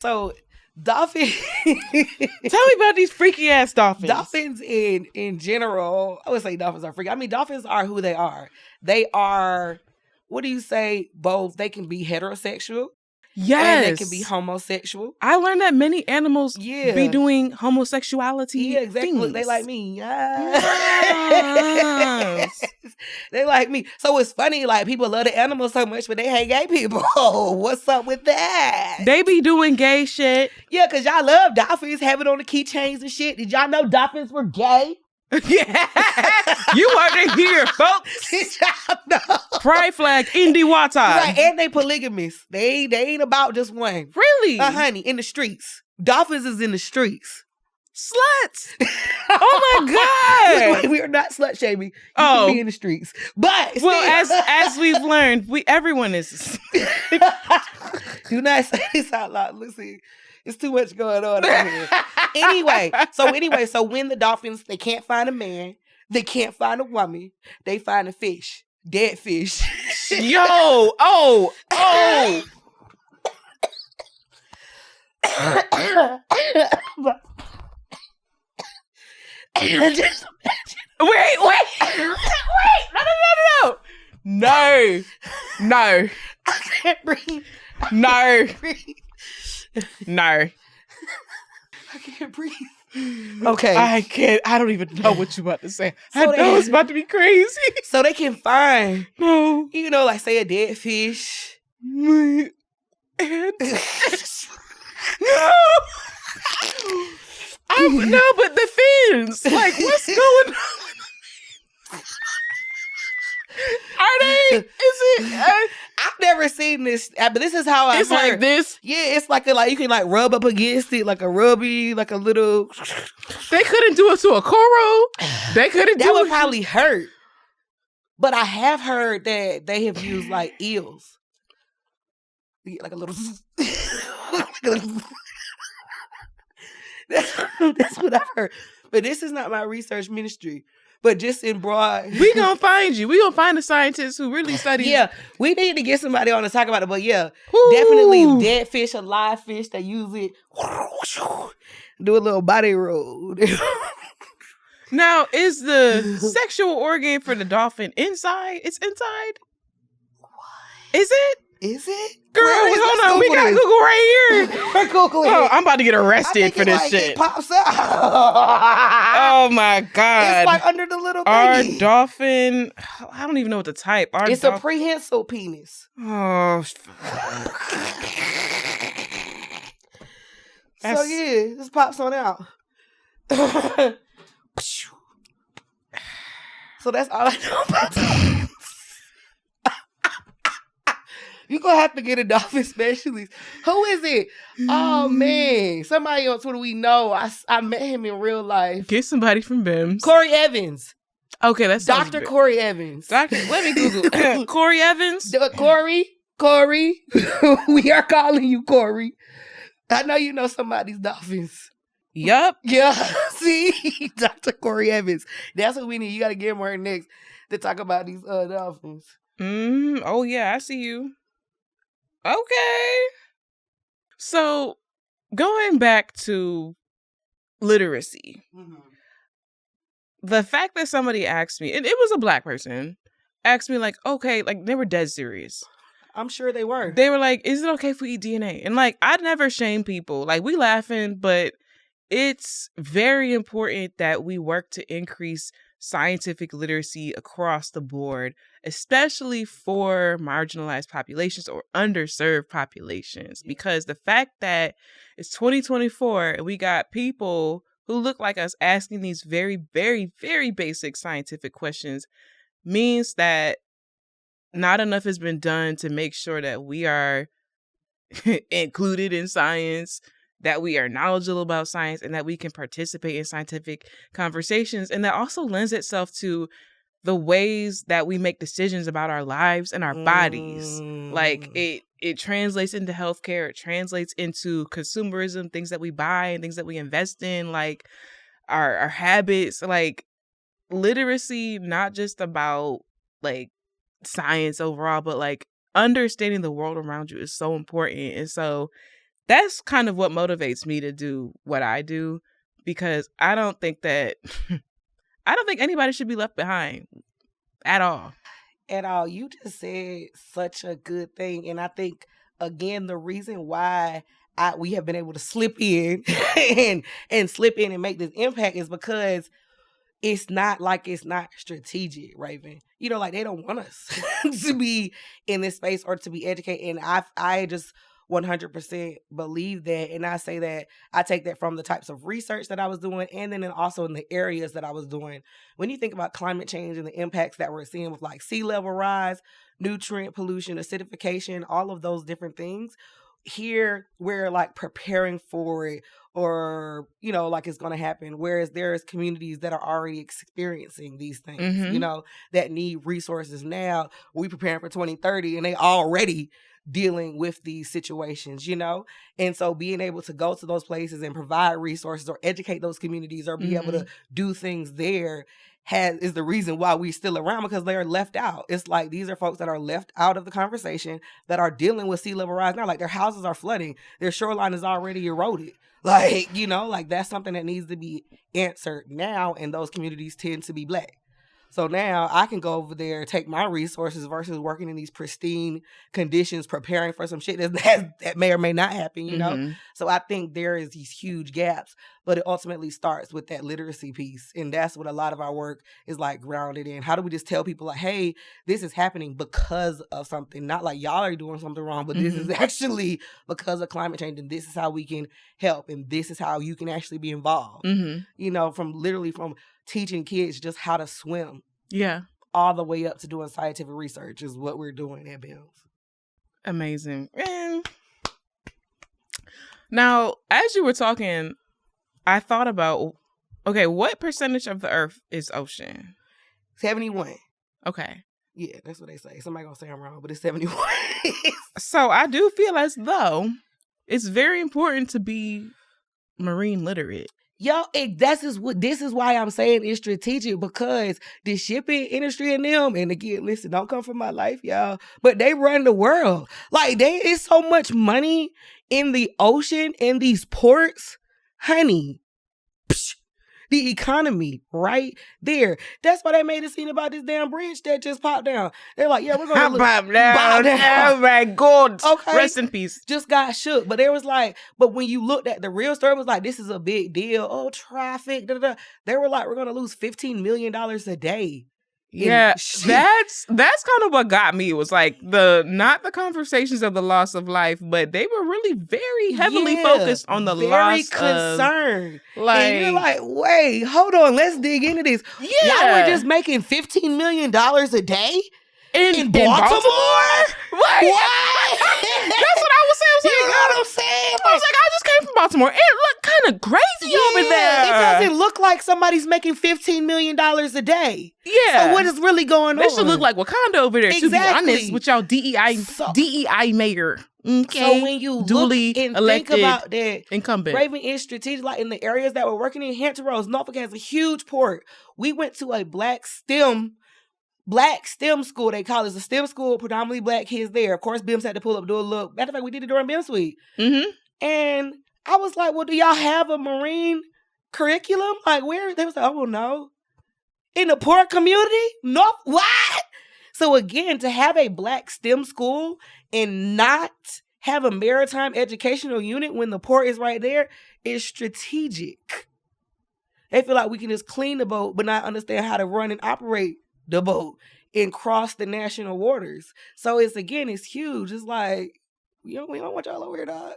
So, dolphins. Tell me about these freaky ass dolphins. Dolphins in general, I would say dolphins are freaky. I mean, dolphins are who they are. They are, what do you say? Both. They can be heterosexual. Yes. And they can be homosexual. I learned that many animals be doing homosexuality. Yeah, exactly. things. Look, they like me. Yes. They like me. So it's funny, like, people love the animals so much, but they hate gay people. What's up with that? They be doing gay shit. Yeah, because y'all love dolphins, have it on the keychains and shit. Did y'all know dolphins were gay? Yeah. You heard it here, folks. Did y'all know? Pride flag, Indy Water. Right, and they polygamous. They ain't about just one. Really? Honey, in the streets. Dolphins is in the streets. Sluts. Oh my God. We are not slut shaming. You can be in the streets. But well, as we've learned, everyone is. Do not say this out loud. Listen, it's too much going on out here. Anyway, so when the dolphins, they can't find a man, they can't find a woman, they find a fish. Dead fish. Yo, oh. Just Wait. No. I can't breathe. No. I can't breathe. Okay. I don't even know what you're about to say. So I know it's about to be crazy. So they can find, No. like say a dead fish. And... No, but the fins. Like, what's going on? Are they? Is it? I've never seen this, but this is how I. It's heard. like this. Yeah, it's like you can like rub up against it, like a rubby, like a little. They couldn't do it to a coral. They couldn't do it. That would probably hurt. But I have heard that they have used like eels, like a little. That's what I've heard. But this is not my research ministry. But just in broad... We gonna find you. We gonna find a scientist who really studies... Yeah, we need to get somebody on to talk about it. But yeah, Ooh. Definitely dead fish, a live fish, they use it. Do a little body roll. Now, is the sexual organ for the dolphin inside? It's inside? What? Is it? Is it? Girl, hold on. We got Google right here. We're Googling it. I'm about to get arrested for this shit. It pops out. Oh my God. It's like under the little Our thingy. dolphin, I don't even know what to type. It's a prehensile penis. Oh. So yeah, this pops on out. So that's all I know about that. You're going to have to get a dolphin specialist. Who is it? Oh, man. Somebody on Twitter we know. I met him in real life. Get somebody from BIMS. Corey Evans. Okay, that's Dr. Corey Evans. Let me Google. Corey Evans? Corey. We are calling you Corey. I know you know somebody's dolphins. Yup. Yeah. See? Dr. Corey Evans. That's what we need. You got to get him right next to talk about these dolphins. Oh, yeah. I see you. Okay. So, going back to literacy, the fact that somebody asked me, and it was a Black person, asked me like, okay, like they were dead serious. I'm sure they were. They were like, is it okay if we eat DNA? And like, I'd never shame people. Like, we laughing, but it's very important that we work to increase scientific literacy across the board, especially for marginalized populations or underserved populations. Because the fact that it's 2024 and we got people who look like us asking these very, very, very basic scientific questions means that not enough has been done to make sure that we are included in science, that we are knowledgeable about science, and that we can participate in scientific conversations. And that also lends itself to the ways that we make decisions about our lives and our bodies. Like it translates into healthcare, it translates into consumerism, things that we buy and things that we invest in, like our habits, like literacy, not just about like science overall, but like understanding the world around you is so important. And so that's kind of what motivates me to do what I do, because I don't think anybody should be left behind at all. At all. You just said such a good thing. And I think, again, the reason why we have been able to slip in and slip in and make this impact is because it's not strategic, Raven. You know, like they don't want us to be in this space or to be educated. And I just 100% believe that. And I say that I take that from the types of research that I was doing, and then also in the areas that I was doing. When you think about climate change and the impacts that we're seeing with like sea level rise, nutrient pollution, acidification, all of those different things, here we're like preparing for it, or you know, like it's going to happen, whereas there's communities that are already experiencing these things, you know, that need resources now. We preparing for 2030 and they already dealing with these situations, you know. And so being able to go to those places and provide resources or educate those communities or be able to do things there is the reason why we're still around, because they are left out. It's like these are folks that are left out of the conversation, that are dealing with sea level rise now. Like their houses are flooding, their shoreline is already eroded. Like, you know, like that's something that needs to be answered now, and those communities tend to be Black. So now I can go over there, take my resources versus working in these pristine conditions, preparing for some shit that may or may not happen, you know? So I think there is these huge gaps, but it ultimately starts with that literacy piece. And that's what a lot of our work is like grounded in. How do we just tell people like, hey, this is happening because of something, not like y'all are doing something wrong, but this is actually because of climate change, and this is how we can help, and this is how you can actually be involved. You know, from teaching kids just how to swim. Yeah. All the way up to doing scientific research is what we're doing at BIMS. Amazing. And now, as you were talking, I thought about, okay, what percentage of the Earth is ocean? 71. Okay. Yeah, that's what they say. Somebody gonna say I'm wrong, but it's 71. So I do feel as though it's very important to be marine literate. Yo, this is why I'm saying it's strategic, because the shipping industry and them, and again, listen, don't come from my life, y'all, but they run the world. Like, it's so much money in the ocean, in these ports, honey. Psh, the economy right there. That's why they made a scene about this damn bridge that just popped down. They're like, yeah, we're going to pop down. Oh my God. Okay. Rest in peace. Just got shook. But there was like, but when you looked at the real story, it was like, this is a big deal. Oh, traffic. Da, da, da. They were like, we're going to lose $15 million a day. Yeah, that's kind of what got me. It was like not the conversations of the loss of life, but they were really very heavily focused on the loss of concern. Like, and you're like, wait, hold on, let's dig into this. Yeah, y'all were just making $15 million a day in Baltimore? What? That's what I was saying. You know what I'm saying? I was like, I just came from Baltimore. It looked kind of crazy over there. It doesn't look like somebody's making $15 million a day. Yeah. So what is really going on? This should look like Wakanda over there, to be honest, with y'all DEI mayor. Okay. So when you duly look and elected think about that, incumbent, Raven is strategic. Like in the areas that we're working in, Hampton Roads, Norfolk has a huge port. We went to a black STEM school, they call it. It's a STEM school, predominantly Black kids there. Of course, BIMS had to pull up, do a look. Matter of fact, we did it during BIMS week. And I was like, well, do y'all have a marine curriculum? Like, where? They was like, oh, no. in the poor community? No, what? So again, to have a black STEM school and not have a maritime educational unit when the port is right there is strategic. They feel like we can just clean the boat, but not understand how to run and operate the boat and cross the national waters. So it's huge. It's like, we don't want y'all over here, dog.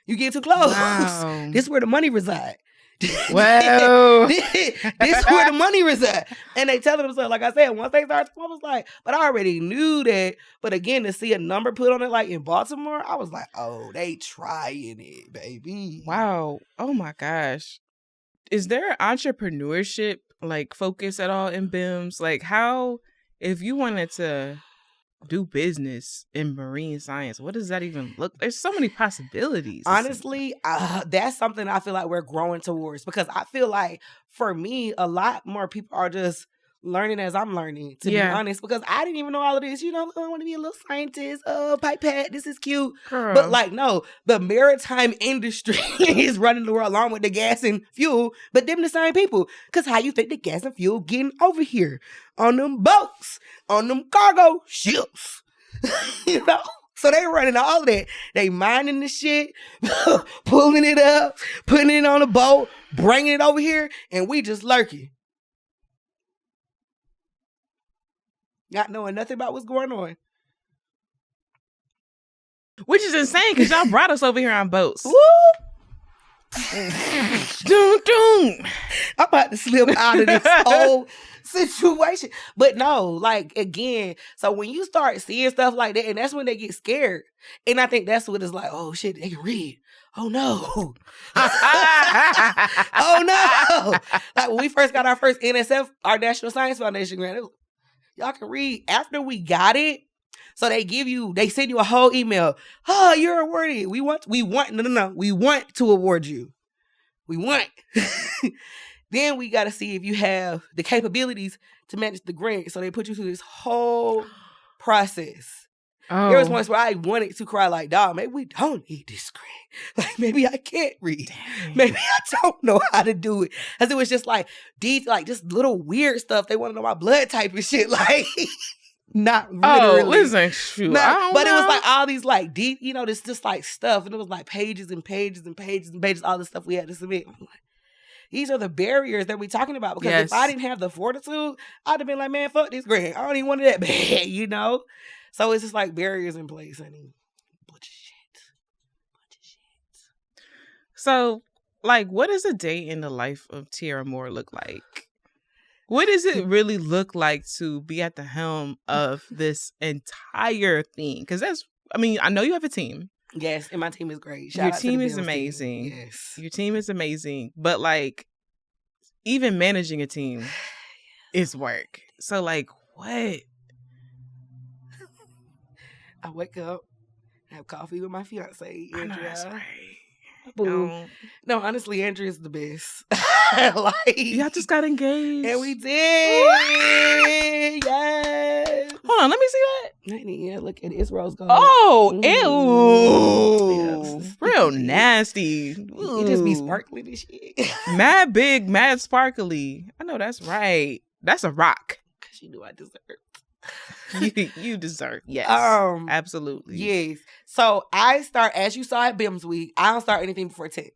You get too close. Wow. This is where the money reside. Wow. this is where the money reside. And they tell themselves, like I said, once they start, I was like, but I already knew that. But again, to see a number put on it, like in Baltimore, I was like, oh, they trying it, baby. Wow. Oh my gosh. Is there entrepreneurship like focus at all in BIMS? Like how, if you wanted to do business in marine science, what does that even look? There's so many possibilities. Honestly, that's something I feel like we're growing towards, because I feel like for me, a lot more people are just learning as I'm learning, to be honest, because I didn't even know all of this. I want to be a little scientist. Pipette, this is cute. Girl. But like, no, the maritime industry is running the world along with the gas and fuel, but them the same people. Because how you think the gas and fuel getting over here on them boats, on them cargo ships, So they running all of that. They mining the shit, pulling it up, putting it on a boat, bringing it over here, and we just lurking. Not knowing nothing about what's going on. Which is insane, because y'all brought us over here on boats. Woo! Doom, doom. I'm about to slip out of this whole situation. But no, like, again, so when you start seeing stuff like that, and that's when they get scared. And I think that's what it's like, oh shit, they can read. Oh no. Oh no. Like when we first got our first NSF, our National Science Foundation grant, it was, y'all can read after we got it. So they send you a whole email. Oh, you're awarded. We want to award you. We want. Then we got to see if you have the capabilities to manage the grant. So they put you through this whole process. Oh. There was once where I wanted to cry like, dog, maybe we don't need this grant. Like, maybe I can't read. Dang. Maybe I don't know how to do it. Because it was just like, just little weird stuff. They want to know my blood type and shit. Like, not literally. Oh, listen, shoot. But it was like all these like deep, this just like stuff. And it was like pages and pages and pages and pages, all the stuff we had to submit. I'm like, these are the barriers that we're talking about. Because if I didn't have the fortitude, I'd have been like, man, fuck this grant. I don't even want it that bad, So it's just like barriers in place. I mean, bunch of shit. So, like, what does a day in the life of Tiara Moore look like? What does it really look like to be at the helm of this entire thing? Because I know you have a team. Yes, and my team is great. Your team is amazing. Yes. Your team is amazing. But, like, even managing a team is work. So, like, what? I wake up, have coffee with my fiance, Andrea. I know that's right. No, honestly, Andrea is the best. Y'all just got engaged. And we did. Yes. Hold on, let me see that. Yeah, look at it. It's rose gold. Oh, ew. Yes. Real nasty. You just be sparkly and shit. Mad big, mad sparkly. I know that's right. That's a rock. Because you knew I deserved. You deserve. Yes. Absolutely. Yes. So I start, as you saw at BIMS week, I don't start anything before 10.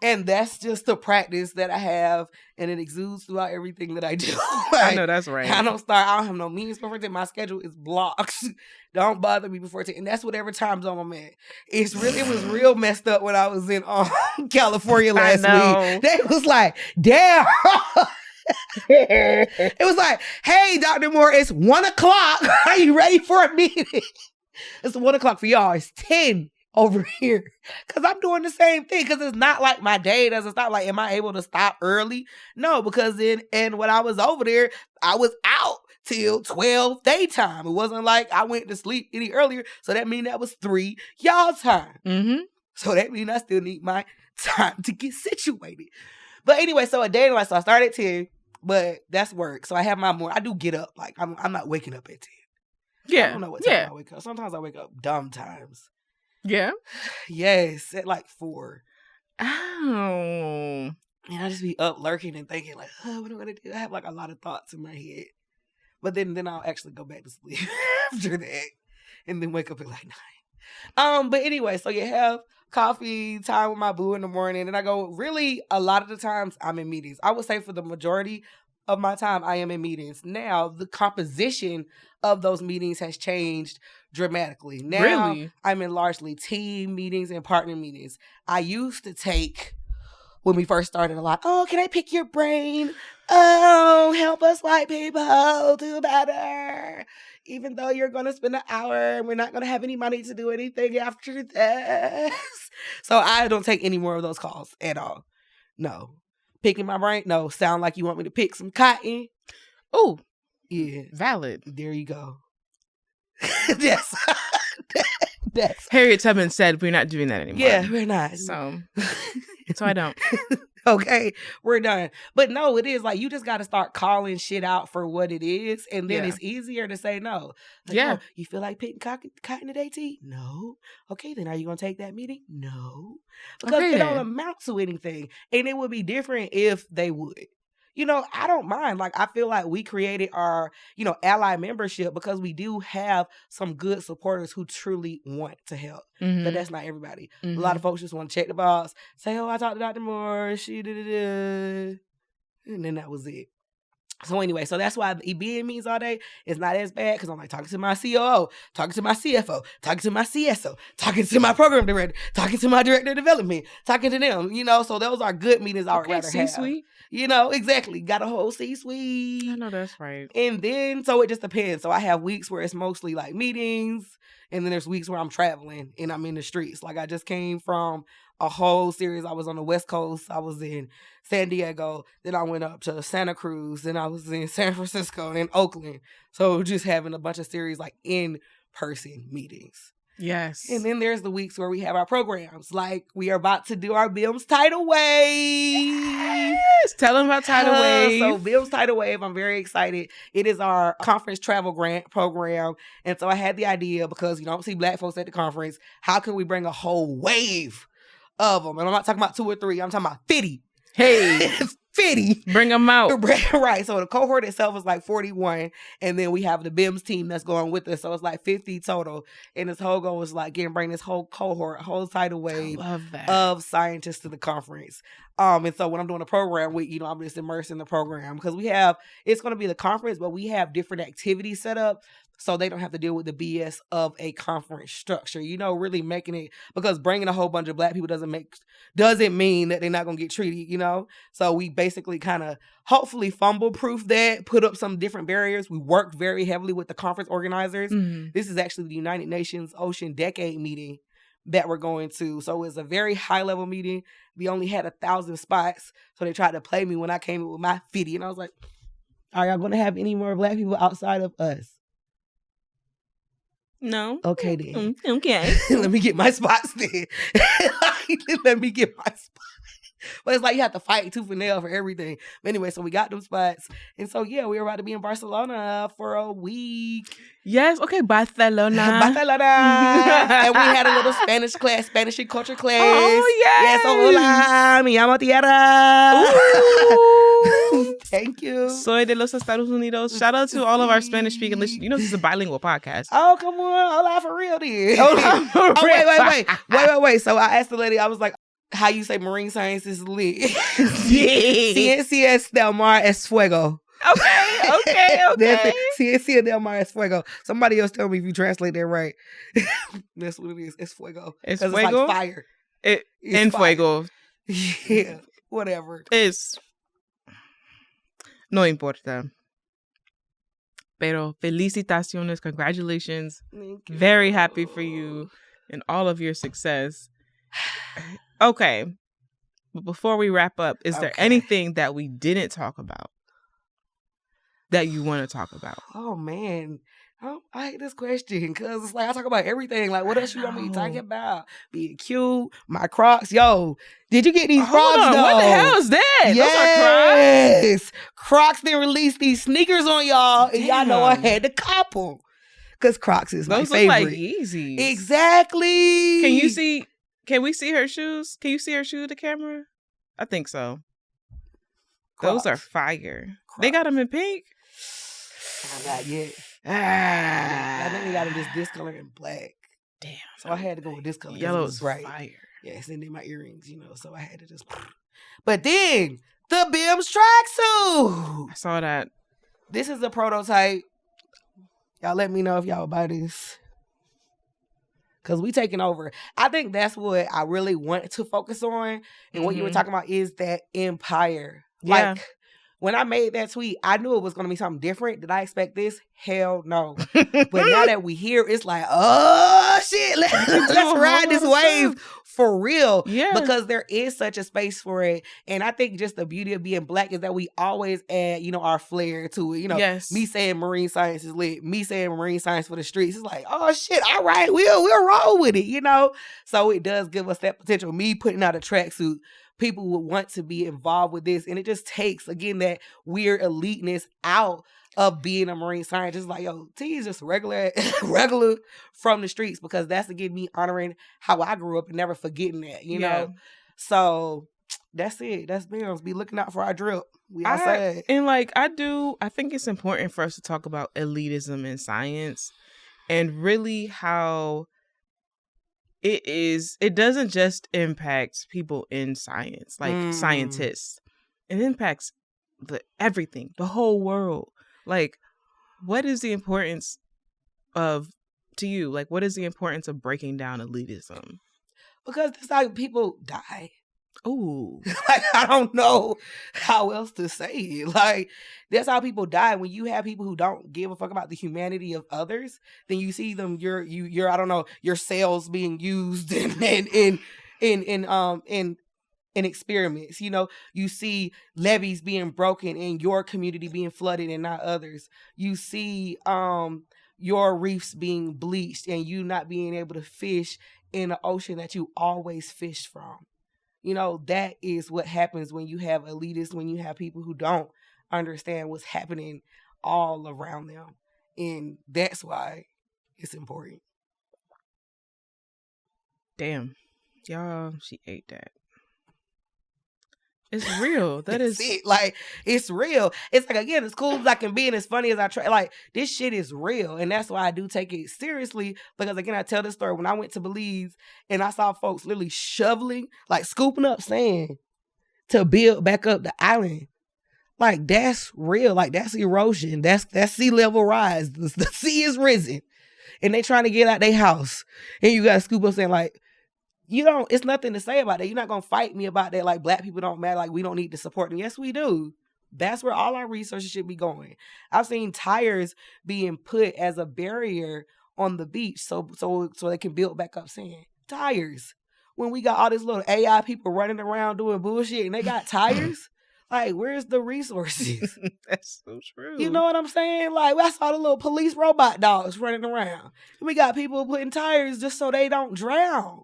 And that's just the practice that I have, and it exudes throughout everything that I do. I know that's right. I don't have no meetings before 10. My schedule is blocked. Don't bother me before 10. And that's whatever time zone I'm at. It was real messed up when I was in California last week. They was like, damn. It was like, hey, Dr. Moore, it's 1:00. Are you ready for a meeting? It's 1:00 for y'all. It's 10 over here. Because I'm doing the same thing. Because it's not like my day doesn't stop. Like, am I able to stop early? No, because when I was over there, I was out till 12 daytime. It wasn't like I went to sleep any earlier. So that means that was 3 y'all time. Mm-hmm. So that means I still need my time to get situated. But anyway, so a day in life, so I started at 10. But that's work. So I have my morning. I do get up. Like, I'm not waking up at 10. Yeah. I don't know what time I wake up. Sometimes I wake up dumb times. Yeah? Yes. At like 4. Oh. And I just be up lurking and thinking like, oh, what am I going to do? I have like a lot of thoughts in my head. But then I'll actually go back to sleep after that. And then wake up at like 9. But anyway, so you have coffee, time with my boo in the morning. And I go, really, a lot of the times I'm in meetings. I would say for the majority of my time, I am in meetings. Now, the composition of those meetings has changed dramatically. Now, Really? I'm in largely team meetings and partner meetings. I used to take, when we first started, a lot, oh, can I pick your brain? Oh, help us white people do better. Even though you're going to spend an hour and we're not going to have any money to do anything after this. So I don't take any more of those calls at all. No. Picking my brain? No. Sound like you want me to pick some cotton? Oh, yeah. valid. There you go. That's Harriet Tubman said we're not doing that anymore. Yeah, we're not. So I don't. Okay, we're done. But no, it is like you just got to start calling shit out for what it is, and then it's easier to say no. Like, oh, you feel like picking cotton today, T? No. Okay, then are you gonna take that meeting? No, because it don't amount to anything, and it would be different if they would. You know, I don't mind. Like, I feel like we created our, ally membership because we do have some good supporters who truly want to help. Mm-hmm. But that's not everybody. Mm-hmm. A lot of folks just want to check the box, say, oh, I talked to Dr. Moore, she did, and then that was it. So anyway, so that's why being in meetings all day is not as bad because I'm like talking to my COO, talking to my CFO, talking to my CSO, talking to my program director, talking to my director of development, talking to them, so those are good meetings I would rather have. C-suite? Exactly. Got a whole C-suite. I know that's right. And then, so it just depends. So I have weeks where it's mostly like meetings, and then there's weeks where I'm traveling and I'm in the streets. Like I just came from a whole series. I was on the West Coast. I was in San Diego. Then I went up to Santa Cruz. Then I was in San Francisco and Oakland. So just having a bunch of series like in-person meetings. Yes. And then there's the weeks where we have our programs. Like we are about to do our BIMS Tidal Wave. Yes. Tell them about Tidal Wave. So BIMS Tidal Wave, I'm very excited. It is our conference travel grant program. And so I had the idea because you don't see Black folks at the conference. How can we bring a whole wave of them? And I'm not talking about 2 or 3. I'm talking about 50. Hey. 50. Bring them out. Right. So the cohort itself is like 41. And then we have the BIMS team that's going with us. So it's like 50 total. And this whole goal is like, bring this whole cohort, whole tidal wave of scientists to the conference. And so when I'm doing a program with, I'm just immersed in the program because it's going to be the conference, but we have different activities set up so they don't have to deal with the BS of a conference structure, really making it, because bringing a whole bunch of Black people doesn't mean that they're not going to get treated, So we basically kind of hopefully fumble proof that, put up some different barriers. We worked very heavily with the conference organizers. Mm-hmm. This is actually the United Nations Ocean Decade meeting that we're going to. So it's a very high level meeting. We only had 1,000 spots. So they tried to play me when I came in with my 50. And I was like, are y'all going to have any more Black people outside of us? No. Okay, then. Okay. Let me get my spots then. Let me get my spots. But it's like you have to fight tooth and nail for everything. But anyway, so we got them spots. And so, we were about to be in Barcelona for a week. Yes. Okay. Barcelona. And we had a little Spanish and culture class. Oh, yes. Yes. So, hola, me llamo Tiara. Thank you. Soy de los Estados Unidos. Shout out to all of our Spanish-speaking listeners. This is a bilingual podcast. Oh, come on. Hola for real then. Wait. So I asked the lady, I was like, how you say marine science is lit? Ciencias del mar es fuego. Okay. That's it. Ciencia del mar es fuego. Somebody else tell me if you translate that right. That's what it is. It's fuego. It's fuego? It's like fire. En fuego. Yeah, whatever. No importa. Pero felicitaciones, congratulations. Thank you. Very happy for you and all of your success. Okay. But before we wrap up, is there anything that we didn't talk about that you want to talk about? Oh, man. I hate this question because it's like I talk about everything. Like, what else you want me talking about? Being cute, my Crocs. Yo, did you get these Crocs, though? What the hell is that? Yes. Those are Crocs? Crocs then released these sneakers on y'all, and y'all know I had to cop them because Crocs is my favorite. Those look like Yeezys. Exactly. Can we see her shoes? Can you see her shoe to camera? I think so. Those are fire. Crocs. They got them in pink? Not yet. I think they got them this color and black. Damn. So I had to go with this color. Yellow is bright. Fire. Yes, and then my earrings, so I had to just... But then, the BIMS tracksuit. I saw that. This is a prototype. Y'all let me know if y'all buy this. Because we taking over. I think that's what I really want to focus on. And what you were talking about is that empire. Yeah. Like, when I made that tweet, I knew it was going to be something different. Did I expect this? Hell no. But now that we hear, it's like, oh, shit. Let's ride this wave for real. Yeah. Because there is such a space for it. And I think just the beauty of being Black is that we always add, our flair to it. Yes. Me saying marine science is lit. Me saying marine science for the streets. It's like, oh, shit. All right. We'll roll with it, So it does give us that potential. Me putting out a tracksuit. People would want to be involved with this. And it just takes, again, that weird eliteness out of being a marine scientist. Like, yo, T is just regular from the streets, because that's, again, me honoring how I grew up and never forgetting that, you know? So that's it. That's BIMS. Be looking out for our drip. We outside. I think it's important for us to talk about elitism in science and really how... It doesn't just impact people in science, like scientists. It impacts everything, the whole world. Like, what is the importance to you? Like, what is the importance of breaking down elitism? Because that's how people die. Ooh. Like, I don't know how else to say it. Like, that's how people die. When you have people who don't give a fuck about the humanity of others, then you see them, your I don't know, your cells being used in experiments. You see levees being broken and your community being flooded and not others. You see your reefs being bleached and you not being able to fish in the ocean that you always fished from. That is what happens when you have elitists, when you have people who don't understand what's happening all around them. And that's why it's important. Damn. Y'all, she ate that. It's real. That is it. Like, it's real. It's like, again, as cool as I can be and as funny as I try, like, this shit is real. And that's why I do take it seriously. Because, again, I tell this story. When I went to Belize and I saw folks literally shoveling, like scooping up sand to build back up the island. Like, that's real. Like, that's erosion. That's sea level rise. The sea is risen. And they trying to get out their house. And you got to scoop up sand, like, it's nothing to say about that. You're not going to fight me about that. Like, Black people don't matter. Like, we don't need to support them. Yes, we do. That's where all our resources should be going. I've seen tires being put as a barrier on the beach so they can build back up sand. Tires. When we got all this little AI people running around doing bullshit and they got tires, like, where's the resources? That's so true. You know what I'm saying? Like, I saw the little police robot dogs running around. We got people putting tires just so they don't drown.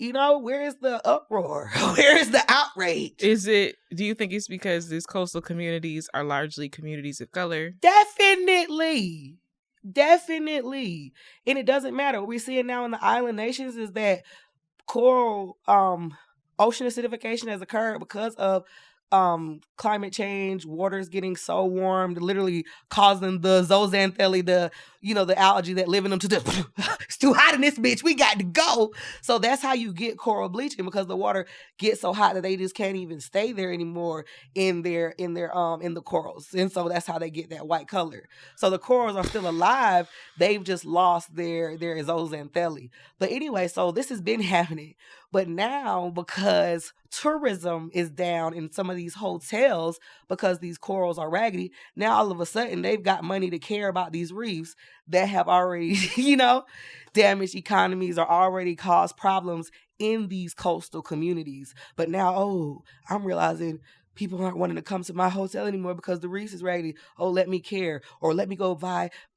Where's the uproar? Where's the outrage? Do you think it's because these coastal communities are largely communities of color? Definitely. And it doesn't matter. What we're seeing now in the island nations is that coral ocean acidification has occurred because of climate change, water's getting so warm, literally causing the zooxanthellae, the algae that live in them to just, it's too hot in this bitch, we got to go. So that's how you get coral bleaching, because the water gets so hot that they just can't even stay there anymore in the corals. And so that's how they get that white color. So the corals are still alive, they've just lost their zooxanthellae. But anyway, so this has been happening. But now, because tourism is down in some of these hotels because these corals are raggedy, now all of a sudden they've got money to care about these reefs that have already, damaged economies or already caused problems in these coastal communities. But now, I'm realizing people aren't wanting to come to my hotel anymore because the reefs is raggedy. Let me care. Or let me go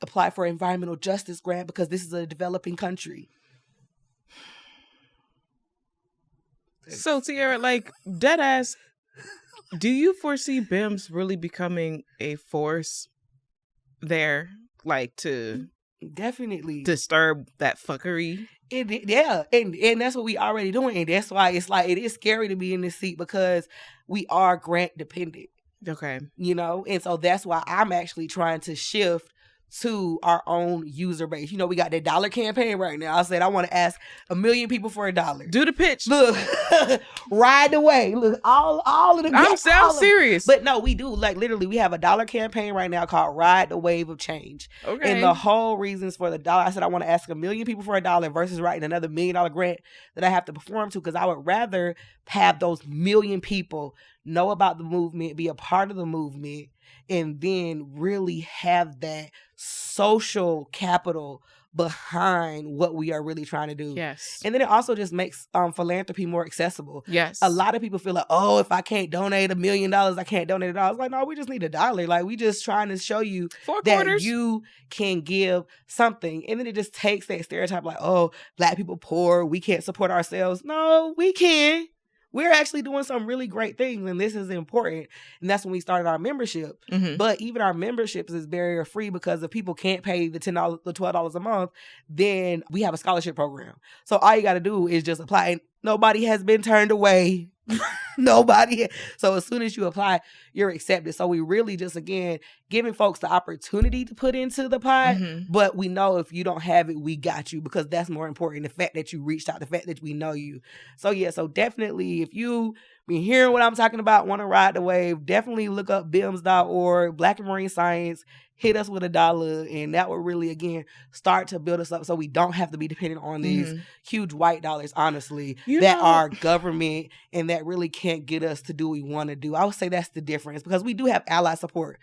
apply for an environmental justice grant because this is a developing country. So, Tiara, like, deadass, do you foresee BIMS really becoming a force there, like, to definitely disturb that fuckery? And that's what we already doing. And that's why it's like, it is scary to be in this seat, because we are grant dependent. Okay. You know, and so that's why I'm actually trying to shift to our own user base. You know, we got that dollar campaign right now. I said I want to ask 1 million people for $1. Do the pitch. Look, ride the way. Look, all of the. I'm serious. But no, we do. Like literally, we have a dollar campaign right now called "Ride the Wave of Change." Okay. And the whole reasons for the dollar, I said I want to ask 1 million people for $1 versus writing another $1 million grant that I have to perform to, because I would rather have those 1 million people know about the movement, be a part of the movement, and then really have that social capital behind what we are really trying to do. Yes. And then it also just makes philanthropy more accessible. Yes. A lot of people feel like, oh, if I can't donate $1 million, I can't donate $1. I was like, no, we just need $1. Like, we just trying to show you that you can give something. And then it just takes that stereotype like, oh, Black people poor, we can't support ourselves. No, we can. We're actually doing some really great things, and this is important. And that's when we started our membership. Mm-hmm. But even our memberships is barrier free, because if people can't pay the $10, the $12 a month, then we have a scholarship program. So all you got to do is just apply. And nobody has been turned away. Nobody. So as soon as you apply, you're accepted. So we really just, again, giving folks the opportunity to put into the pot. Mm-hmm. But we know if you don't have it, we got you, because that's more important. The fact that you reached out, the fact that we know you. So yeah, so definitely if you been hearing what I'm talking about, want to ride the wave, definitely look up BIMS.org, Black and Marine Science, hit us with $1, and that will really, again, start to build us up so we don't have to be dependent on these huge white dollars, honestly, that are government and that really can't get us to do what we want to do. I would say that's the difference, because we do have ally support.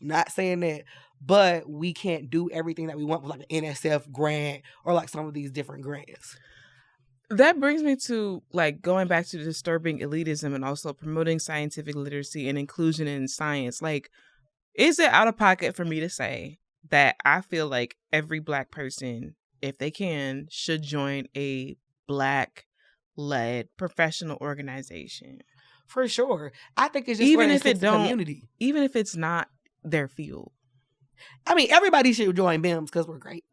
Not saying that, but we can't do everything that we want with like an NSF grant or like some of these different grants. That brings me to like going back to disturbing elitism and also promoting scientific literacy and inclusion in science. Like, is it out of pocket for me to say that I feel like every Black person, if they can, should join a Black-led professional organization? For sure. I think it's just even if it's community. Even if it's not their field. I mean, everybody should join BIMS because we're great.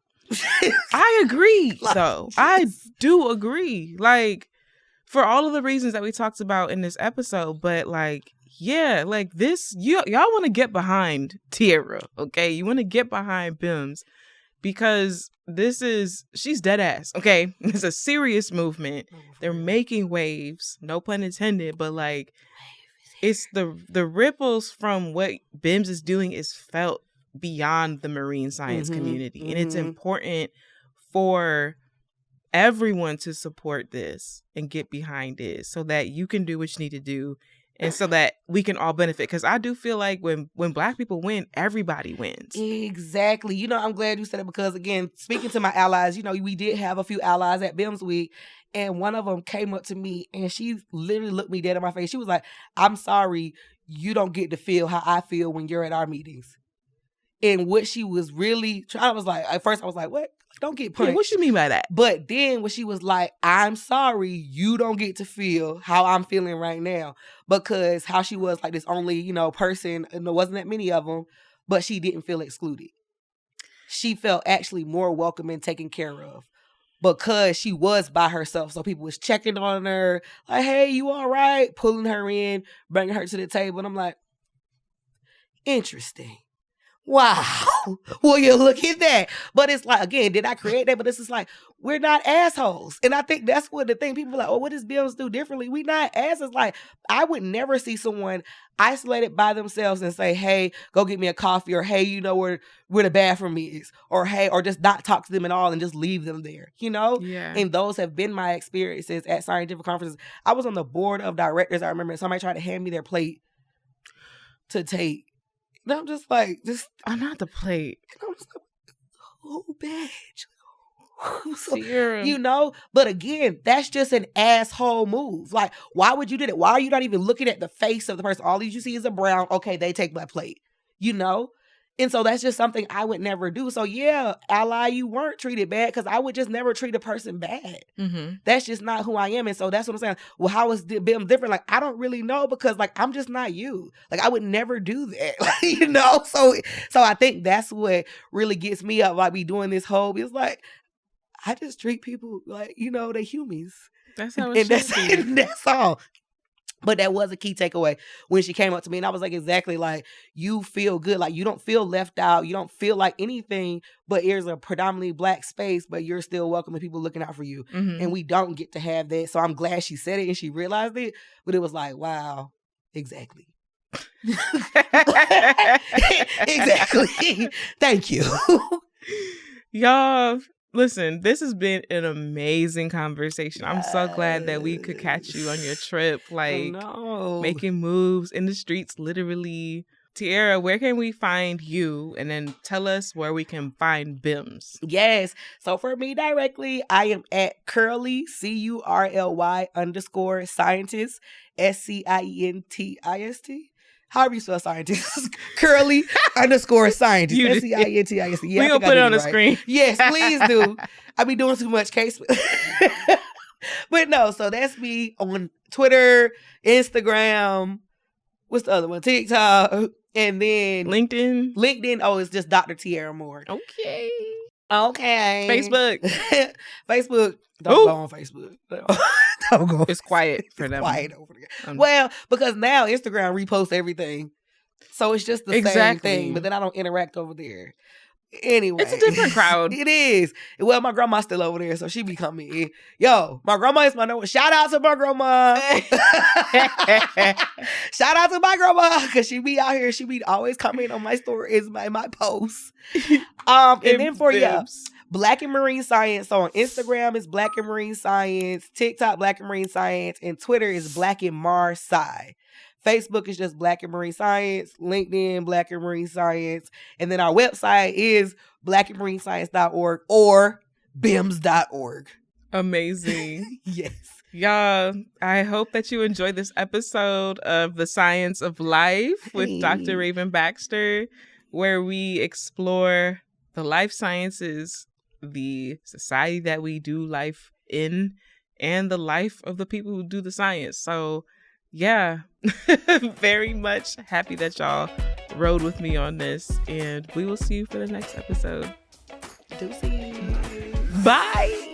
I agree, though. I do agree. Like, for all of the reasons that we talked about in this episode, but like, yeah, like this, y'all want to get behind Tiara, okay? You want to get behind BIMS because she's dead ass, okay? It's a serious movement. They're making waves, no pun intended, but like, it's the ripples from what BIMS is doing is felt beyond the marine science community. And it's important for everyone to support this and get behind it so that you can do what you need to do and so that we can all benefit. Because I do feel like when Black people win, everybody wins. Exactly. You know, I'm glad you said it because, again, speaking to my allies, you know, we did have a few allies at BIMS Week, and one of them came up to me and she literally looked me dead in my face. She was like, I'm sorry, you don't get to feel how I feel when you're at our meetings. And what she was really trying, I was like, at first I was like, what? Don't get punched. Yeah, what you mean by that? But then when she was like, I'm sorry, you don't get to feel how I'm feeling right now. Because how she was like this only, you know, person, and there wasn't that many of them, but she didn't feel excluded. She felt actually more welcome and taken care of because she was by herself. So people was checking on her, like, hey, you all right? Pulling her in, bringing her to the table. And I'm like, interesting. Wow. Well, you look at that. But it's like, again, did I create that? But it's just like, we're not assholes. And I think that's what the thing, people are like, oh, what does BIMS do differently? We not assholes. Like, I would never see someone isolated by themselves and say, hey, go get me a coffee, or hey, you know where the bathroom is, or hey, or just not talk to them at all and just leave them there, you know? Yeah. And those have been my experiences at scientific conferences. I was on the board of directors. I remember somebody tried to hand me their plate to take. And I'm just like, I'm not the plate. And I'm just like, oh, badge. So, you know, but again, that's just an asshole move. Like, why would you do that? Why are you not even looking at the face of the person? All you see is a brown. Okay, they take my plate, you know? And so that's just something I would never do. So yeah, ally, you weren't treated bad because I would just never treat a person bad. That's just not who I am. And so that's what I'm saying. Well, how is BIM different? Like, I don't really know because like, I'm just not you. Like, I would never do that. Like, you know? So I think that's what really gets me up. Like, be doing this whole, it's like, I just treat people like, you know, they humans. That's how it should be. That's all. But that was a key takeaway when she came up to me. And I was like, exactly, like, you feel good. Like, you don't feel left out. You don't feel like anything, but here's a predominantly Black space, but you're still welcoming people looking out for you. Mm-hmm. And we don't get to have that. So I'm glad she said it and she realized it. But it was like, wow, exactly. Exactly. Thank you. Y'all, listen, this has been an amazing conversation. I'm so glad that we could catch you on your trip, like making moves in the streets, literally. Tiara, where can we find you? And then tell us where we can find BIMS. Yes. So for me directly, I am at Curly, CURLY _scientist, SCIENTIST. However you spell scientist. Curly _ scientist. SCIENTIST. Yeah, we're going to put it on the screen. Yes, please do. I be doing too much case. But no, so that's me on Twitter, Instagram. What's the other one? TikTok. And then LinkedIn. Oh, it's just Dr. Tiara Moore. Okay. Facebook. Facebook. Don't go on Facebook. Don't go. It's quiet for them. Quiet over there. Well, because now Instagram reposts everything. So it's just the same thing. But then I don't interact over there. Anyway. It's a different crowd. It is. Well, my grandma's still over there, so she be coming in. Yo, my grandma is my number. Shout out to my grandma. Shout out to my grandma, because she be out here. She be always commenting on my stories, my posts. And then for Black and Marine Science. So on Instagram is Black and Marine Science, TikTok Black and Marine Science, and Twitter is Black and Mar Sci. Facebook is just Black and Marine Science, LinkedIn, Black and Marine Science, and then our website is blackandmarinescience.org or bims.org. Amazing. Yes. Y'all, I hope that you enjoyed this episode of The Science of Life with Dr. Raven Baxter, where we explore the life sciences, the society that we do life in, and the life of the people who do the science. So yeah, very much happy that y'all rode with me on this, and we will see you for the next episode. Deuces. Bye.